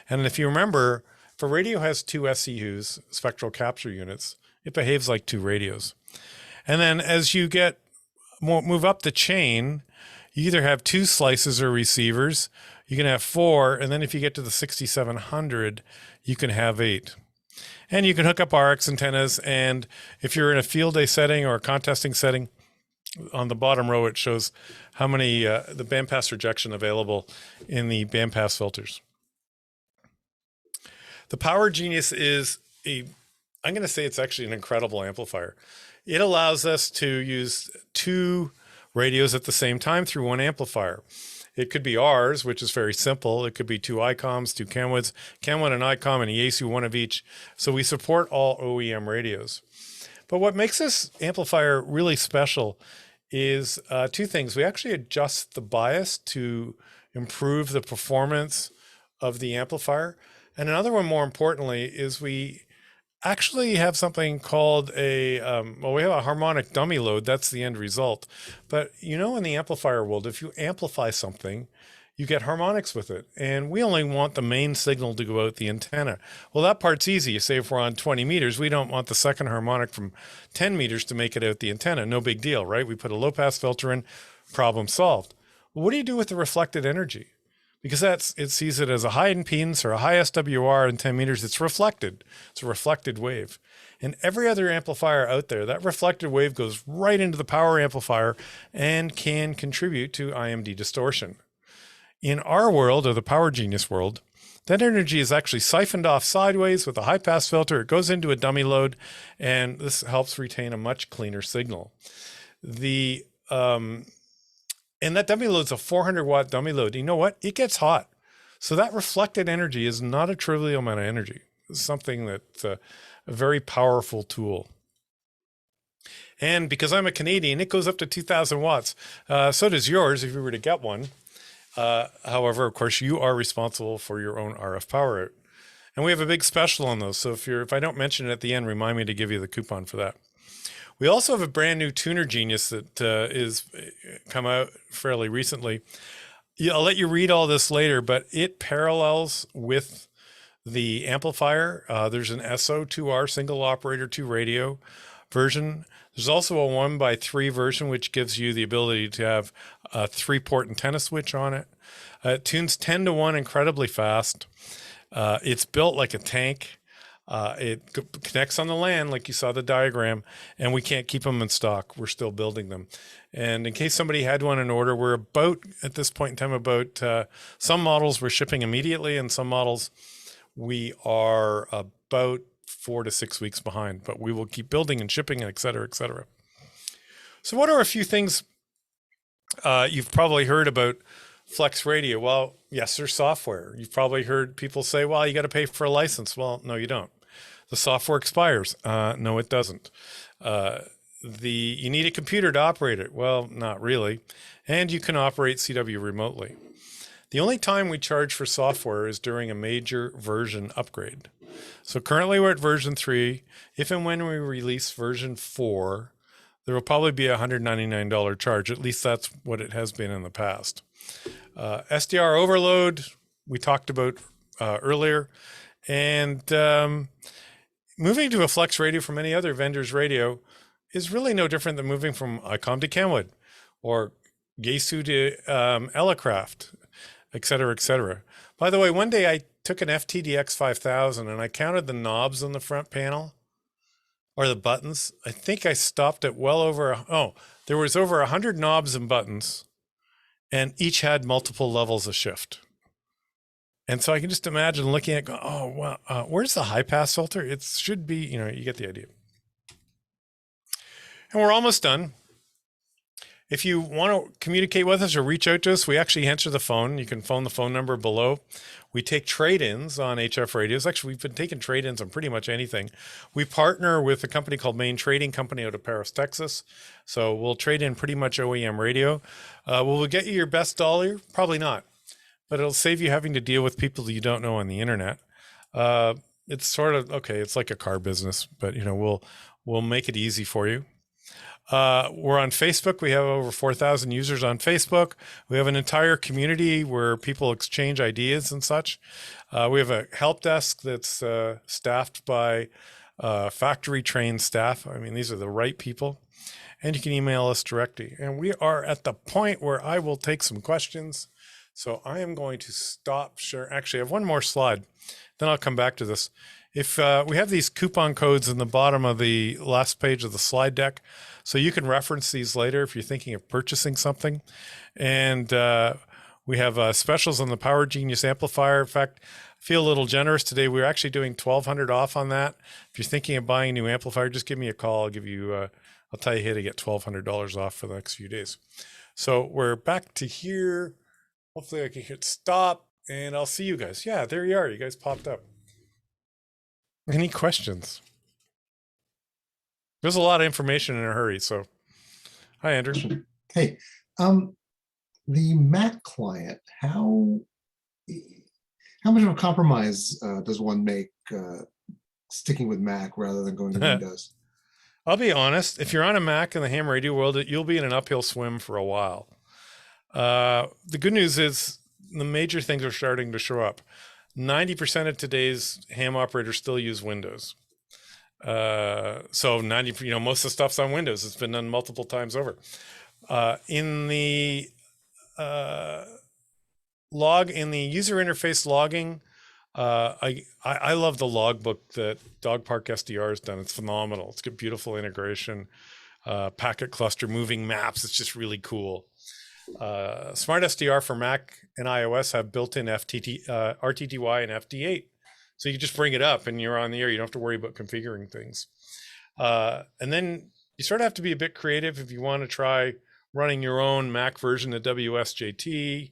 And if you remember, if a radio has 2 SCUs, spectral capture units, it behaves like 2 radios. And then as you move up the chain, you either have 2 slices or receivers, you can have 4, and then if you get to the 6700, you can have 8. And you can hook up RX antennas, and if you're in a field day setting or a contesting setting, on the bottom row it shows how many the bandpass rejection available in the bandpass filters. The Power Genius is I'm going to say it's actually an incredible amplifier. It allows us to use 2 radios at the same time through one amplifier. It could be ours, which is very simple. It could be 2 ICOMs, 2 Kenwoods, Kenwood and ICOM, and a Yaesu, one of each. So we support all OEM radios. But what makes this amplifier really special is two things. We actually adjust the bias to improve the performance of the amplifier. And another one, more importantly, is we actually have something called we have a harmonic dummy load. That's the end result. But in the amplifier world, if you amplify something, you get harmonics with it. And we only want the main signal to go out the antenna. Well, that part's easy. You say if we're on 20 meters, we don't want the second harmonic from 10 meters to make it out the antenna. No big deal, right? We put a low pass filter in, problem solved. Well, what do you do with the reflected energy? Because it sees it as a high impedance or a high SWR in 10 meters. It's reflected. It's a reflected wave. And every other amplifier out there, that reflected wave goes right into the power amplifier and can contribute to IMD distortion. In our world, or the Power Genius world, that energy is actually siphoned off sideways with a high pass filter. It goes into a dummy load, and this helps retain a much cleaner signal. And that dummy load is a 400 watt dummy load. You know what? It gets hot. So that reflected energy is not a trivial amount of energy. It's something that's a very powerful tool. And because I'm a Canadian, it goes up to 2,000 watts. So does yours if you were to get one. However, of course, you are responsible for your own RF power out. And we have a big special on those. So if I don't mention it at the end, remind me to give you the coupon for that. We also have a brand new tuner genius that is come out fairly recently. I'll let you read all this later, but it parallels with the amplifier. There's an SO2R single operator 2 radio version. There's also a 1x3 version, which gives you the ability to have a 3-port antenna switch on it. It tunes 10 to 1 incredibly fast. It's built like a tank. It connects on the LAN, like you saw the diagram, and we can't keep them in stock. We're still building them. And in case somebody had one in order, we're at this point in time, some models we're shipping immediately, and some models we are about 4 to 6 weeks behind, but we will keep building and shipping, et cetera, et cetera. So what are a few things you've probably heard about Flex Radio? Well, yes, there's software. You've probably heard people say, well, you got to pay for a license. Well, no, you don't. The software expires. No, it doesn't. You need a computer to operate it. Well, not really. And you can operate CW remotely. The only time we charge for software is during a major version upgrade. So currently we're at version 3. If and when we release version 4, there will probably be a $199 charge. At least that's what it has been in the past. SDR overload, we talked about earlier. And moving to a Flex radio from any other vendor's radio is really no different than moving from ICOM to Kenwood or Yaesu to Elecraft, et cetera, et cetera. By the way, one day I took an FTDX 5000 and I counted the knobs on the front panel or the buttons. I think I stopped at there was over 100 knobs and buttons, and each had multiple levels of shift. And so I can just imagine looking at, where's the high pass filter? It should be, you get the idea. And we're almost done. If you want to communicate with us or reach out to us, we actually answer the phone. You can phone the phone number below. We take trade-ins on HF radios. Actually, we've been taking trade-ins on pretty much anything. We partner with a company called Main Trading Company out of Paris, Texas. So we'll trade in pretty much OEM radio. Will we get you your best dollar? Probably not. But it'll save you having to deal with people that you don't know on the internet. It's sort of, it's like a car business, but we'll make it easy for you. We're on Facebook. We have over 4,000 users on Facebook. We have an entire community where people exchange ideas and such. We have a help desk that's staffed by factory trained staff. I mean, these are the right people. And you can email us directly. And we are at the point where I will take some questions. So I am going to stop share. Actually, I have one more slide. Then I'll come back to this. If we have these coupon codes in the bottom of the last page of the slide deck, so you can reference these later if you're thinking of purchasing something. And we have specials on the Power Genius amplifier. In fact, I feel a little generous today. We're actually doing $1,200 off on that. If you're thinking of buying a new amplifier, just give me a call. I'll give you, I'll tell you how to get $1,200 off for the next few days. So we're back to here. Hopefully I can hit stop and I'll see you guys. Yeah, there you are. You guys popped up. Any questions? There's a lot of information in a hurry, so Hi, Andrew. Hey, the Mac client, how much of a compromise does one make sticking with Mac rather than going to Windows? I'll be honest. If you're on a Mac in the ham radio world, you'll be in an uphill swim for a while. The good news is the major things are starting to show up. 90% of today's ham operators still use Windows. So 90, most of the stuff's on Windows. It's been done multiple times over. In the user interface logging, I love the logbook that Dog Park SDR has done. It's phenomenal. It's got beautiful integration, packet cluster, moving maps. It's just really cool. Smart SDR for Mac and iOS have built-in RTTY and FD8. So you just bring it up and you're on the air. You don't have to worry about configuring things. And then you sort of have to be a bit creative if you want to try running your own Mac version of WSJT,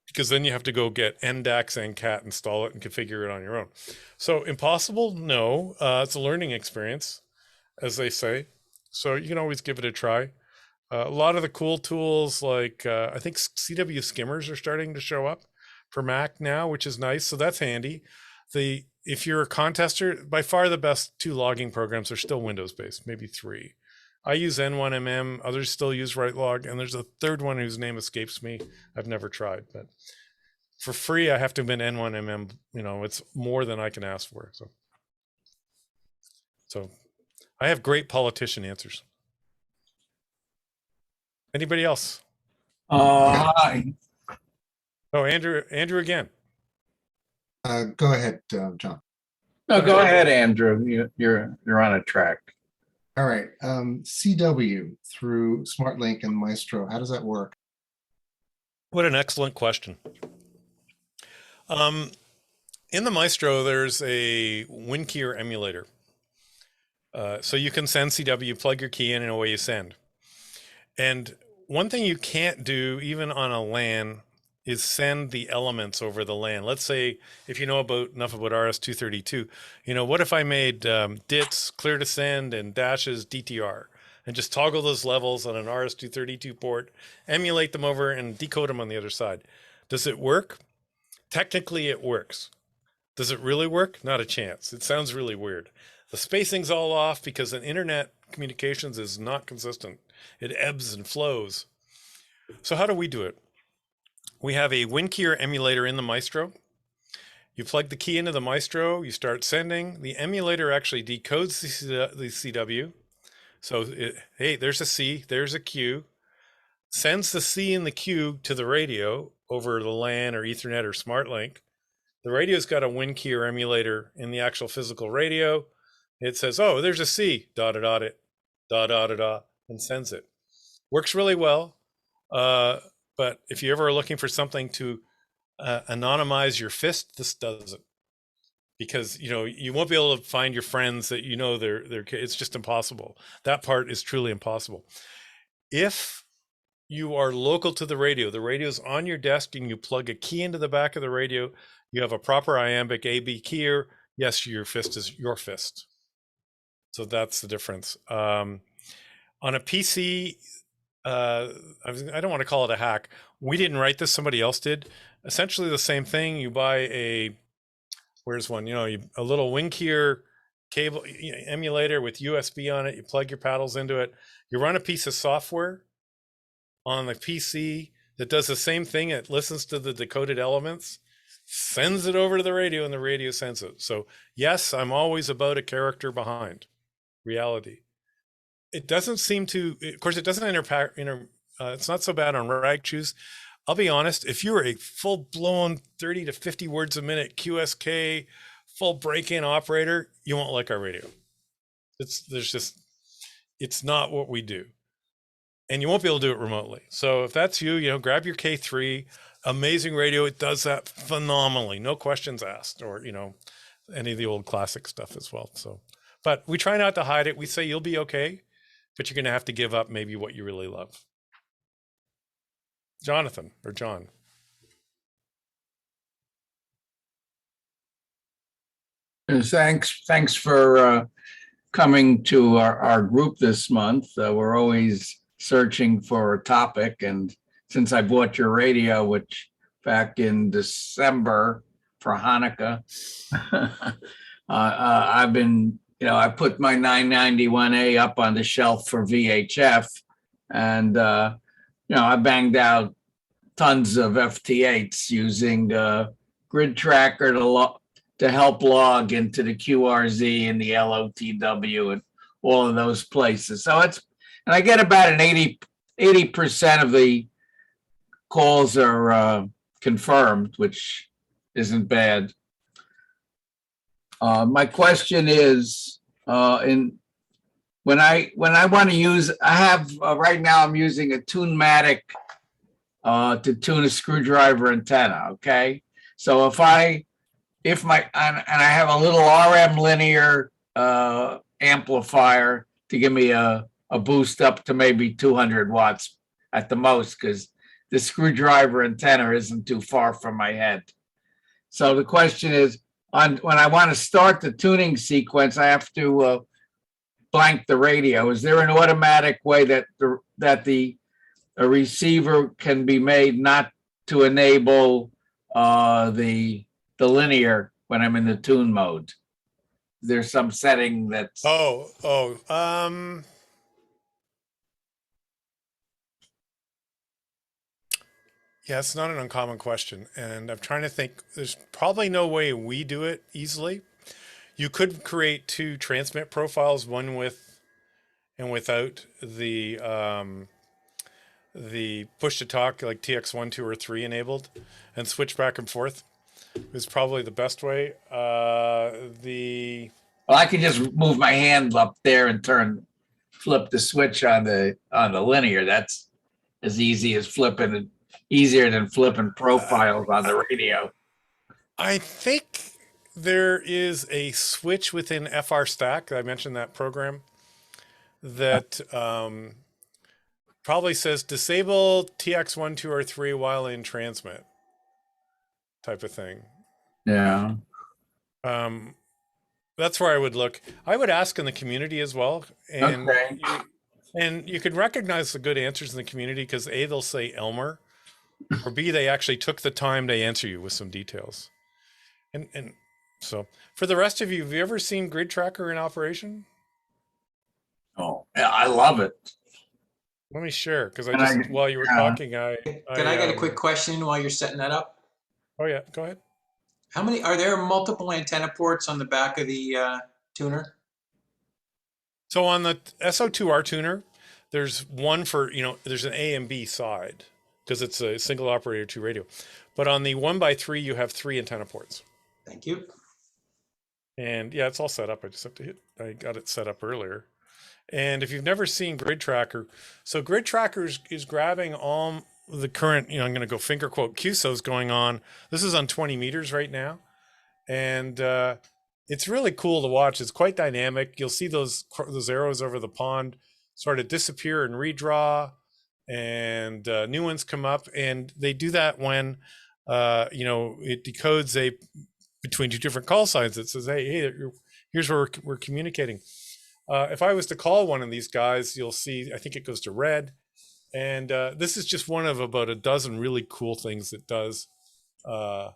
because then you have to go get NDAX and CAT, install it, and configure it on your own. So impossible? No. It's a learning experience, as they say. So you can always give it a try. A lot of the cool tools, like I think CW skimmers are starting to show up for Mac now, which is nice. So that's handy. If you're a contester, by far the best 2 logging programs are still Windows-based, maybe 3. I use N1MM, others still use WriteLog, and there's a third one whose name escapes me. I've never tried, but for free, I have to admit N1MM, it's more than I can ask for. So I have great politician answers. Anybody else? Hi. Oh, Andrew again. Go ahead, John. No, go ahead, Andrew. You're on a track. All right. CW through SmartLink and Maestro, how does that work? What an excellent question. In the Maestro, there's a WinKeyer emulator. So you can send CW, plug your key in, and away you send. And one thing you can't do, even on a LAN, is send the elements over the LAN. Let's say, if you know enough about RS-232, what if I made DITs, clear to send, and dashes DTR, and just toggle those levels on an RS-232 port, emulate them over, and decode them on the other side? Does it work? Technically, it works. Does it really work? Not a chance. It sounds really weird. The spacing's all off because an internet communications is not consistent. It ebbs and flows. So how do we do it? We have a WinKeyer emulator in the Maestro. You plug the key into the Maestro, you start sending. The emulator actually decodes the CW. So, hey, there's a C, there's a Q. Sends the C and the Q to the radio over the LAN or Ethernet or SmartLink. The radio's got a WinKeyer emulator in the actual physical radio. It says, oh, there's a C, and sends it. Works really well. But if you ever are looking for something to anonymize your fist, this does it. Because, you won't be able to find your friends that it's just impossible. That part is truly impossible. If you are local to the radio's on your desk and you plug a key into the back of the radio, you have a proper iambic AB keyer. Yes, your fist is your fist. So that's the difference. On a PC, I don't want to call it a hack. We didn't write this, somebody else did. Essentially the same thing. You buy where's one? A little WinKeyer cable emulator with USB on it. You plug your paddles into it. You run a piece of software on the PC that does the same thing. It listens to the decoded elements, sends it over to the radio, and the radio sends it. So yes, I'm always about a character behind reality. It doesn't seem to, of course, it doesn't it's not so bad on rag chews. I'll be honest, if you're a full-blown 30 to 50 words a minute QSK, full break-in operator, you won't like our radio. It's not what we do. And you won't be able to do it remotely. So if that's you, grab your K3, amazing radio. It does that phenomenally. No questions asked, or, any of the old classic stuff as well. So, but we try not to hide it. We say you'll be okay, but you're going to have to give up maybe what you really love. Jonathan or John. Thanks for coming to our group this month. We're always searching for a topic. And since I bought your radio, which back in December for Hanukkah, I've been, I put my 991A up on the shelf for VHF. And, I banged out tons of FT8s using Grid Tracker to help log into the QRZ and the LOTW and all of those places. So and I get about an 80% of the calls are confirmed, which isn't bad. My question is, when I want to use, I have right now I'm using a Tunematic to tune a screwdriver antenna. Okay, so if I have a little RM linear amplifier to give me a boost up to maybe 200 watts at the most, because the screwdriver antenna isn't too far from my head. So the question is, when I want to start the tuning sequence, I have to blank the radio. Is there an automatic way that a receiver can be made not to enable the linear when I'm in the tune mode? There's some setting that's yeah, it's not an uncommon question, and I'm trying to think. There's probably no way we do it easily. You could create two transmit profiles, one with and without the push to talk, like TX1, 2, or 3 enabled, and switch back and forth. Is probably the best way. Well, I can just move my hand up there and flip the switch on the linear. That's as easy as easier than flipping profiles on the radio. I think there is a switch within FR Stack. I mentioned that program that probably says disable TX1, 2, or 3 while in transmit type of thing. Yeah. That's where I would look. I would ask in the community as well. And okay. You can recognize the good answers in the community because A, they'll say Elmer, or B, they actually took the time to answer you with some details. And so for the rest of you, have you ever seen Grid Tracker in operation? Oh, yeah, I love it. Let me share, because while you were talking, Can I get a quick question while you're setting that up? Oh yeah, go ahead. Are there multiple antenna ports on the back of the tuner? So on the SO2R tuner, there's one for, there's an A and B side because it's a single operator 2 radio. But on the 1x3, you have 3 antenna ports. Thank you. And yeah, it's all set up. I just have to I got it set up earlier. And if you've never seen Grid Tracker, so Grid Tracker is grabbing all the current, I'm going to go finger quote QSOs going on. This is on 20 meters right now. And it's really cool to watch. It's quite dynamic. You'll see those arrows over the pond sort of disappear and redraw, and new ones come up. And they do that when, it decodes between 2 different call signs. It says, hey, here's where we're communicating. If I was to call one of these guys, you'll see, I think it goes to red. And this is just one of about a dozen really cool things it does. I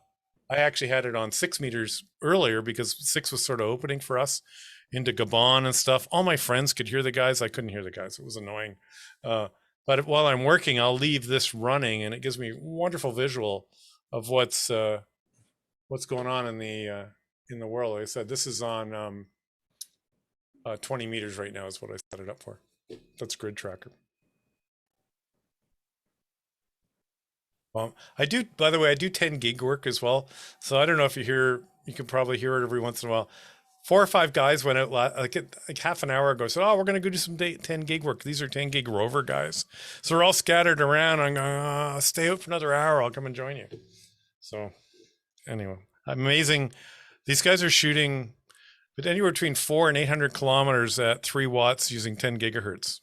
actually had it on 6 meters earlier because 6 was sort of opening for us into Gabon and stuff. All my friends could hear the guys. I couldn't hear the guys. It was annoying. But while I'm working, I'll leave this running, and it gives me a wonderful visual of what's going on in the world. Like I said, this is on 20 meters right now is what I set it up for. That's Grid Tracker. Well, by the way, I do 10 gig work as well. So I don't know if you can probably hear it every once in a while. 4 or 5 guys went out like half an hour ago. So, we're going to go do some 10 gig work. These are 10 gig rover guys. So we're all scattered around. I'm going, stay out for another hour. I'll come and join you. So anyway, amazing. These guys are shooting anywhere between 400 and 800 kilometers at 3 watts using 10 gigahertz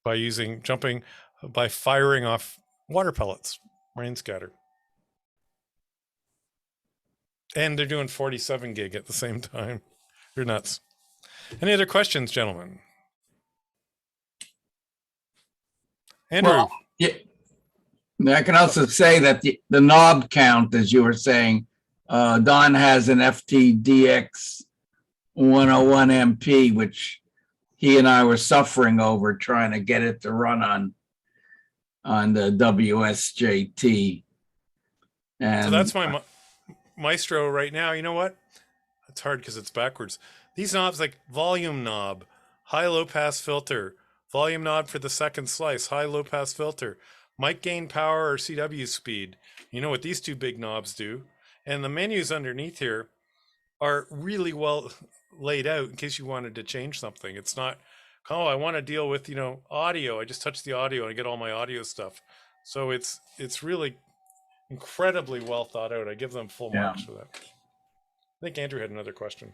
by firing off water pellets, rain scatter. And they're doing 47 gig at the same time. You're nuts. Any other questions, gentlemen? Andrew. Well, yeah. I can also say that the knob count, as you were saying, Don has an FTDX 101 MP, which he and I were suffering over trying to get it to run on the WSJT. And So that's my Maestro right now. You know what? It's hard because it's backwards. These knobs, like volume knob, high low pass filter, volume knob for the second slice, high low pass filter, mic gain power or CW speed. You know what these two big knobs do? And the menus underneath here are really well laid out in case you wanted to change something. It's not, oh, I want to deal with, you know, audio. I just touch the audio and I get all my audio stuff. So it's really incredibly well thought out. I give them full marks for that. I think Andrew had another question.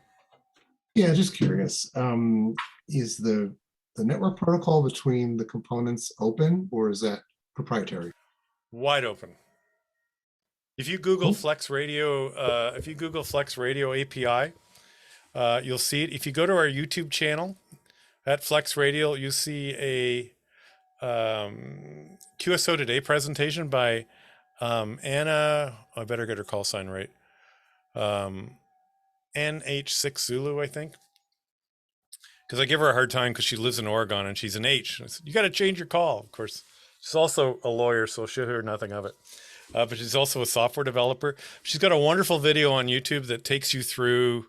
Yeah, just curious. Is the network protocol between the components open, or is that proprietary? Wide open. If you Google Flex Radio, API, you'll see it. If you go to our YouTube channel at Flex Radio, you see a QSO Today presentation by Anna. I better get her call sign right. NH6 Zulu, I think. Because I give her a hard time because she lives in Oregon and she's an H. I said, you got to change your call. Of course, she's also a lawyer, so she'll hear nothing of it. But she's also a software developer. She's got a wonderful video on YouTube that takes you through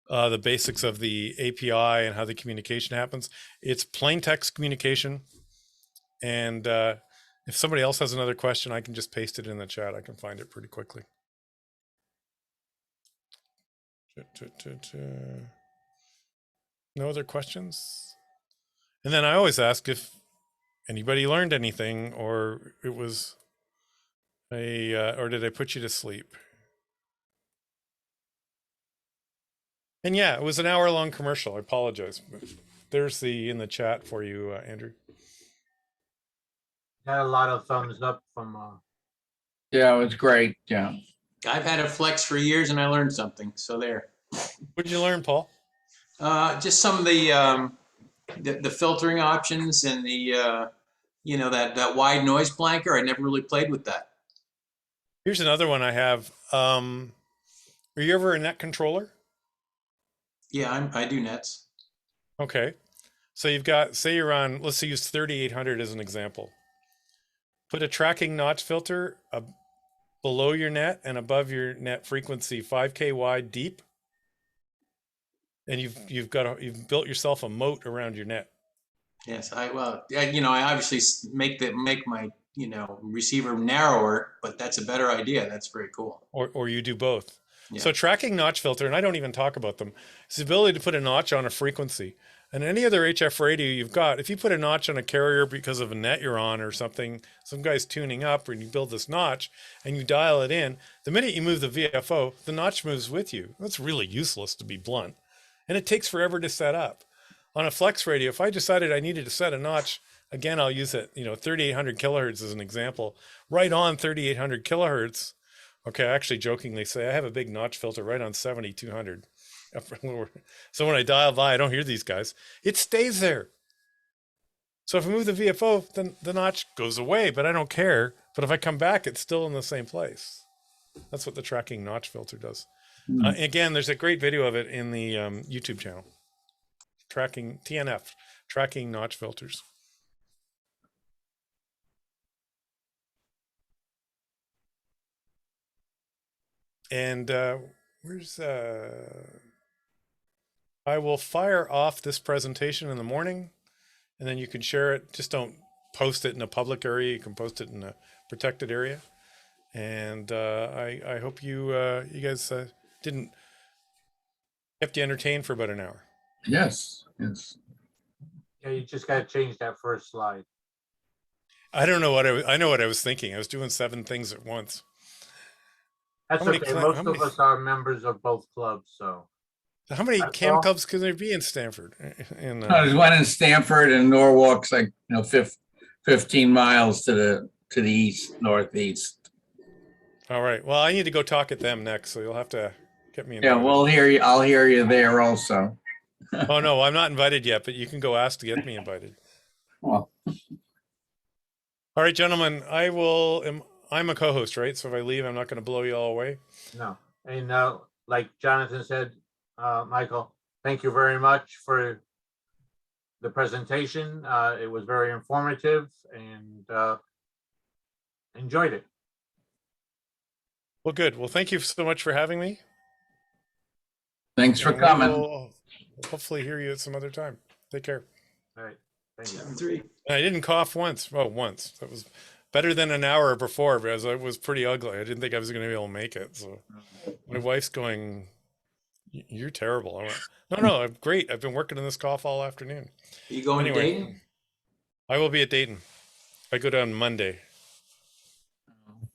the basics of the API and how the communication happens. It's plain text communication. And if somebody else has another question, I can just paste it in the chat. I can find it pretty quickly. No other questions? And then I always ask if anybody learned anything, or it was or did I put you to sleep? And yeah, it was an hour-long commercial. I apologize. There's in the chat for you, Andrew. Got a lot of thumbs up from. yeah, it was great. Yeah. I've had a Flex for years and I learned something. So there. What did you learn, Paul? Just some of the filtering options and the you know, that wide noise blanker. I never really played with that. Here's another one I have. Are you ever a net controller? Yeah, I do nets. Okay. So you've got, say you're on, let's use 3800 as an example. Put a tracking notch filter below your net and above your net frequency, 5K wide deep. And you've built yourself a moat around your net. Yes, you know, I obviously make my, you know, receiver narrower, but that's a better idea. That's very cool. Or you do both. Yeah. So tracking notch filter, and I don't even talk about them, is the ability to put a notch on a frequency. And any other HF radio you've got, if you put a notch on a carrier because of a net you're on or something, some guy's tuning up, or you build this notch and you dial it in, the minute you move the VFO, the notch moves with you. That's really useless, to be blunt. And it takes forever to set up. On a Flex radio, if I decided I needed to set a notch, again, I'll use it, you know, 3800 kilohertz as an example, right on 3800 kilohertz. Okay, I actually jokingly say I have a big notch filter right on 7200. So when I dial by, I don't hear these guys. It stays there. So if I move the VFO, then the notch goes away, but I don't care. But if I come back, it's still in the same place. That's what the tracking notch filter does. Again, there's a great video of it in the YouTube channel. Tracking TNF, tracking notch filters. And where's I will fire off this presentation in the morning, and then you can share it. Just don't post it in a public area. You can post it in a protected area. And I hope you guys didn't kept you entertained for about an hour. Yes. Yes. Yeah, you just got to change that first slide. I don't know I know what I was thinking. I was doing 7 things at once. That's okay. Most of us are members of both clubs, so. How many cam clubs can there be in Stanford? There's one in Stanford, and Norwalk's like, you know, 15 miles to the east, northeast. All right. Well, I need to go talk at them next, so you'll have to get me in. Yeah, I'll hear you there also. Oh no, I'm not invited yet, but you can go ask to get me invited. Well, All right, gentlemen, I'm a co-host, right? So if I leave, I'm not going to blow you all away. No. And like Jonathan said, Michael, thank you very much for the presentation. It was very informative and enjoyed it. Well, good. Well, thank you so much for having me. thanks for And we coming. will hopefully hear you at some other time. Take care. All right. Thank you. 7-3. And I didn't cough once. Oh, once. That was better than an hour before because I was pretty ugly. I didn't think I was going to be able to make it. So my wife's going, "You're terrible." I went, "No, I'm great. I've been working on this cough all afternoon." Are you going to Dayton? I will be at Dayton. I go down Monday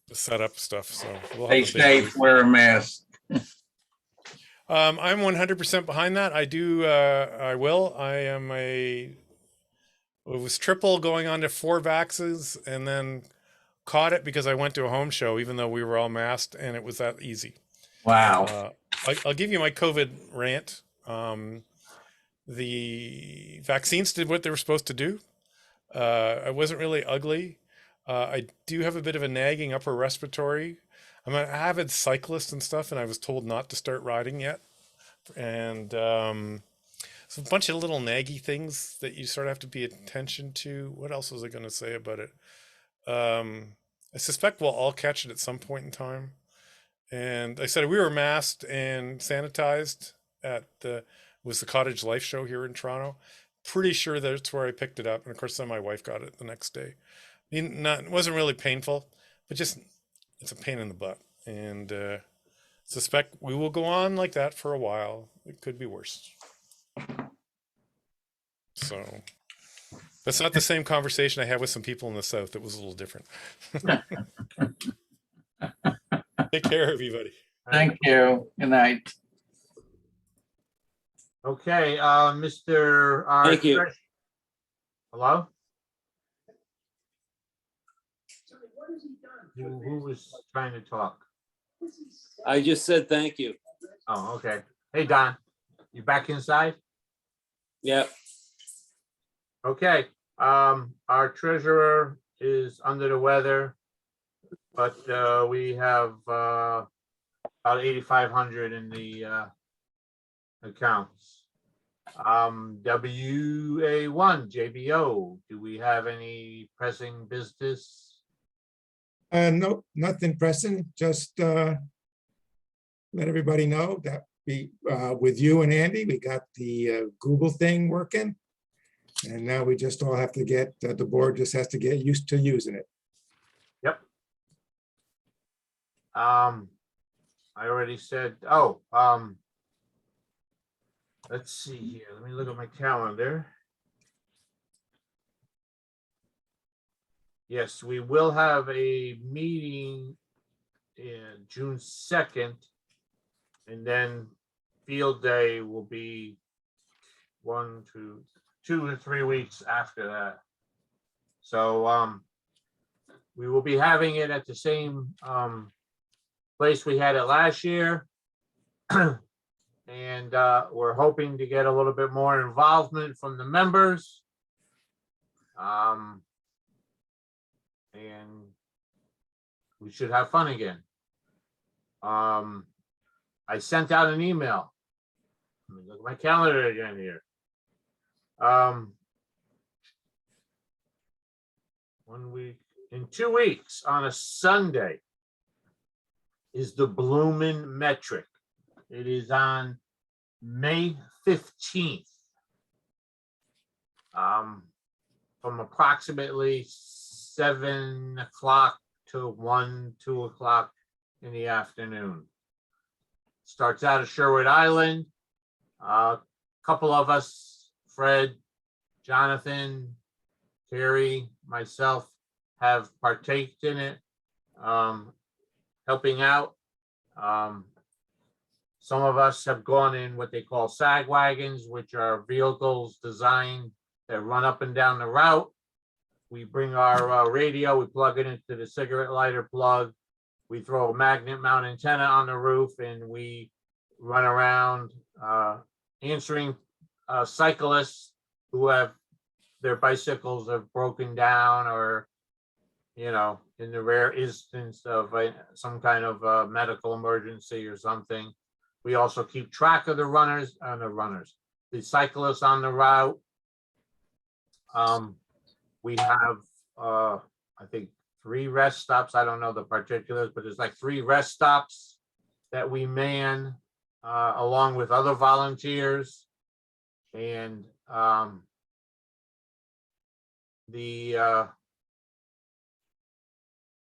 to set up stuff. So we'll have Stay a big safe, wear a mask. I'm 100% behind that. I do. I will. It was triple going on to 4 vaxes and then caught it because I went to a home show, even though we were all masked and it was that easy. Wow. I'll give you my COVID rant. The vaccines did what they were supposed to do. I wasn't really ugly. I do have a bit of a nagging upper respiratory. I'm an avid cyclist and stuff, and I was told not to start riding yet. And so a bunch of little naggy things that you sort of have to pay attention to. What else was I going to say about it? I suspect we'll all catch it at some point in time. And I said we were masked and sanitized at the Cottage Life show here in Toronto. Pretty sure that's where I picked it up. And of course, then my wife got it the next day. I mean, it wasn't really painful, but just it's a pain in the butt. And suspect we will go on like that for a while. It could be worse. So that's not the same conversation I had with some people in the South. It was a little different. Take care, everybody. Thank you. Good night. Okay, Mr. Thank you. Hello? Who was trying to talk? I just said thank you. Oh, okay. Hey, Don, you back inside? Yep. Okay, our treasurer is under the weather, but we have about 8,500 in the accounts. WA1, JBO, do we have any pressing business? Nope, nothing pressing, just let everybody know that we, with you and Andy, we got the Google thing working. And now we just all have to get, the board just has to get used to using it. Yep. I already said, let's see here. Let me look at my calendar. Yes, we will have a meeting in June 2nd. And then field day will be 2 or 3 weeks after that. So we will be having it at the same place we had it last year. And we're hoping to get a little bit more involvement from the members. And we should have fun again. I sent out an email. Let me look at my calendar again here. 1 week, in 2 weeks on a Sunday is the Bloomin' Metric. It is on May 15th. From approximately 7 o'clock to 2 o'clock in the afternoon. Starts out at Sherwood Island. A couple of us, Fred, Jonathan, Terry, myself, have partaked in it, helping out. Some of us have gone in what they call sag wagons, which are vehicles designed that run up and down the route. We bring our radio, we plug it into the cigarette lighter plug. We throw a magnet mount antenna on the roof and we run around answering cyclists who have their bicycles have broken down, or, you know, in the rare instance of some kind of medical emergency or something. We also keep track of the the cyclists on the route. We have, I think, 3 rest stops. I don't know the particulars, but there's like 3 rest stops that we man along with other volunteers. And the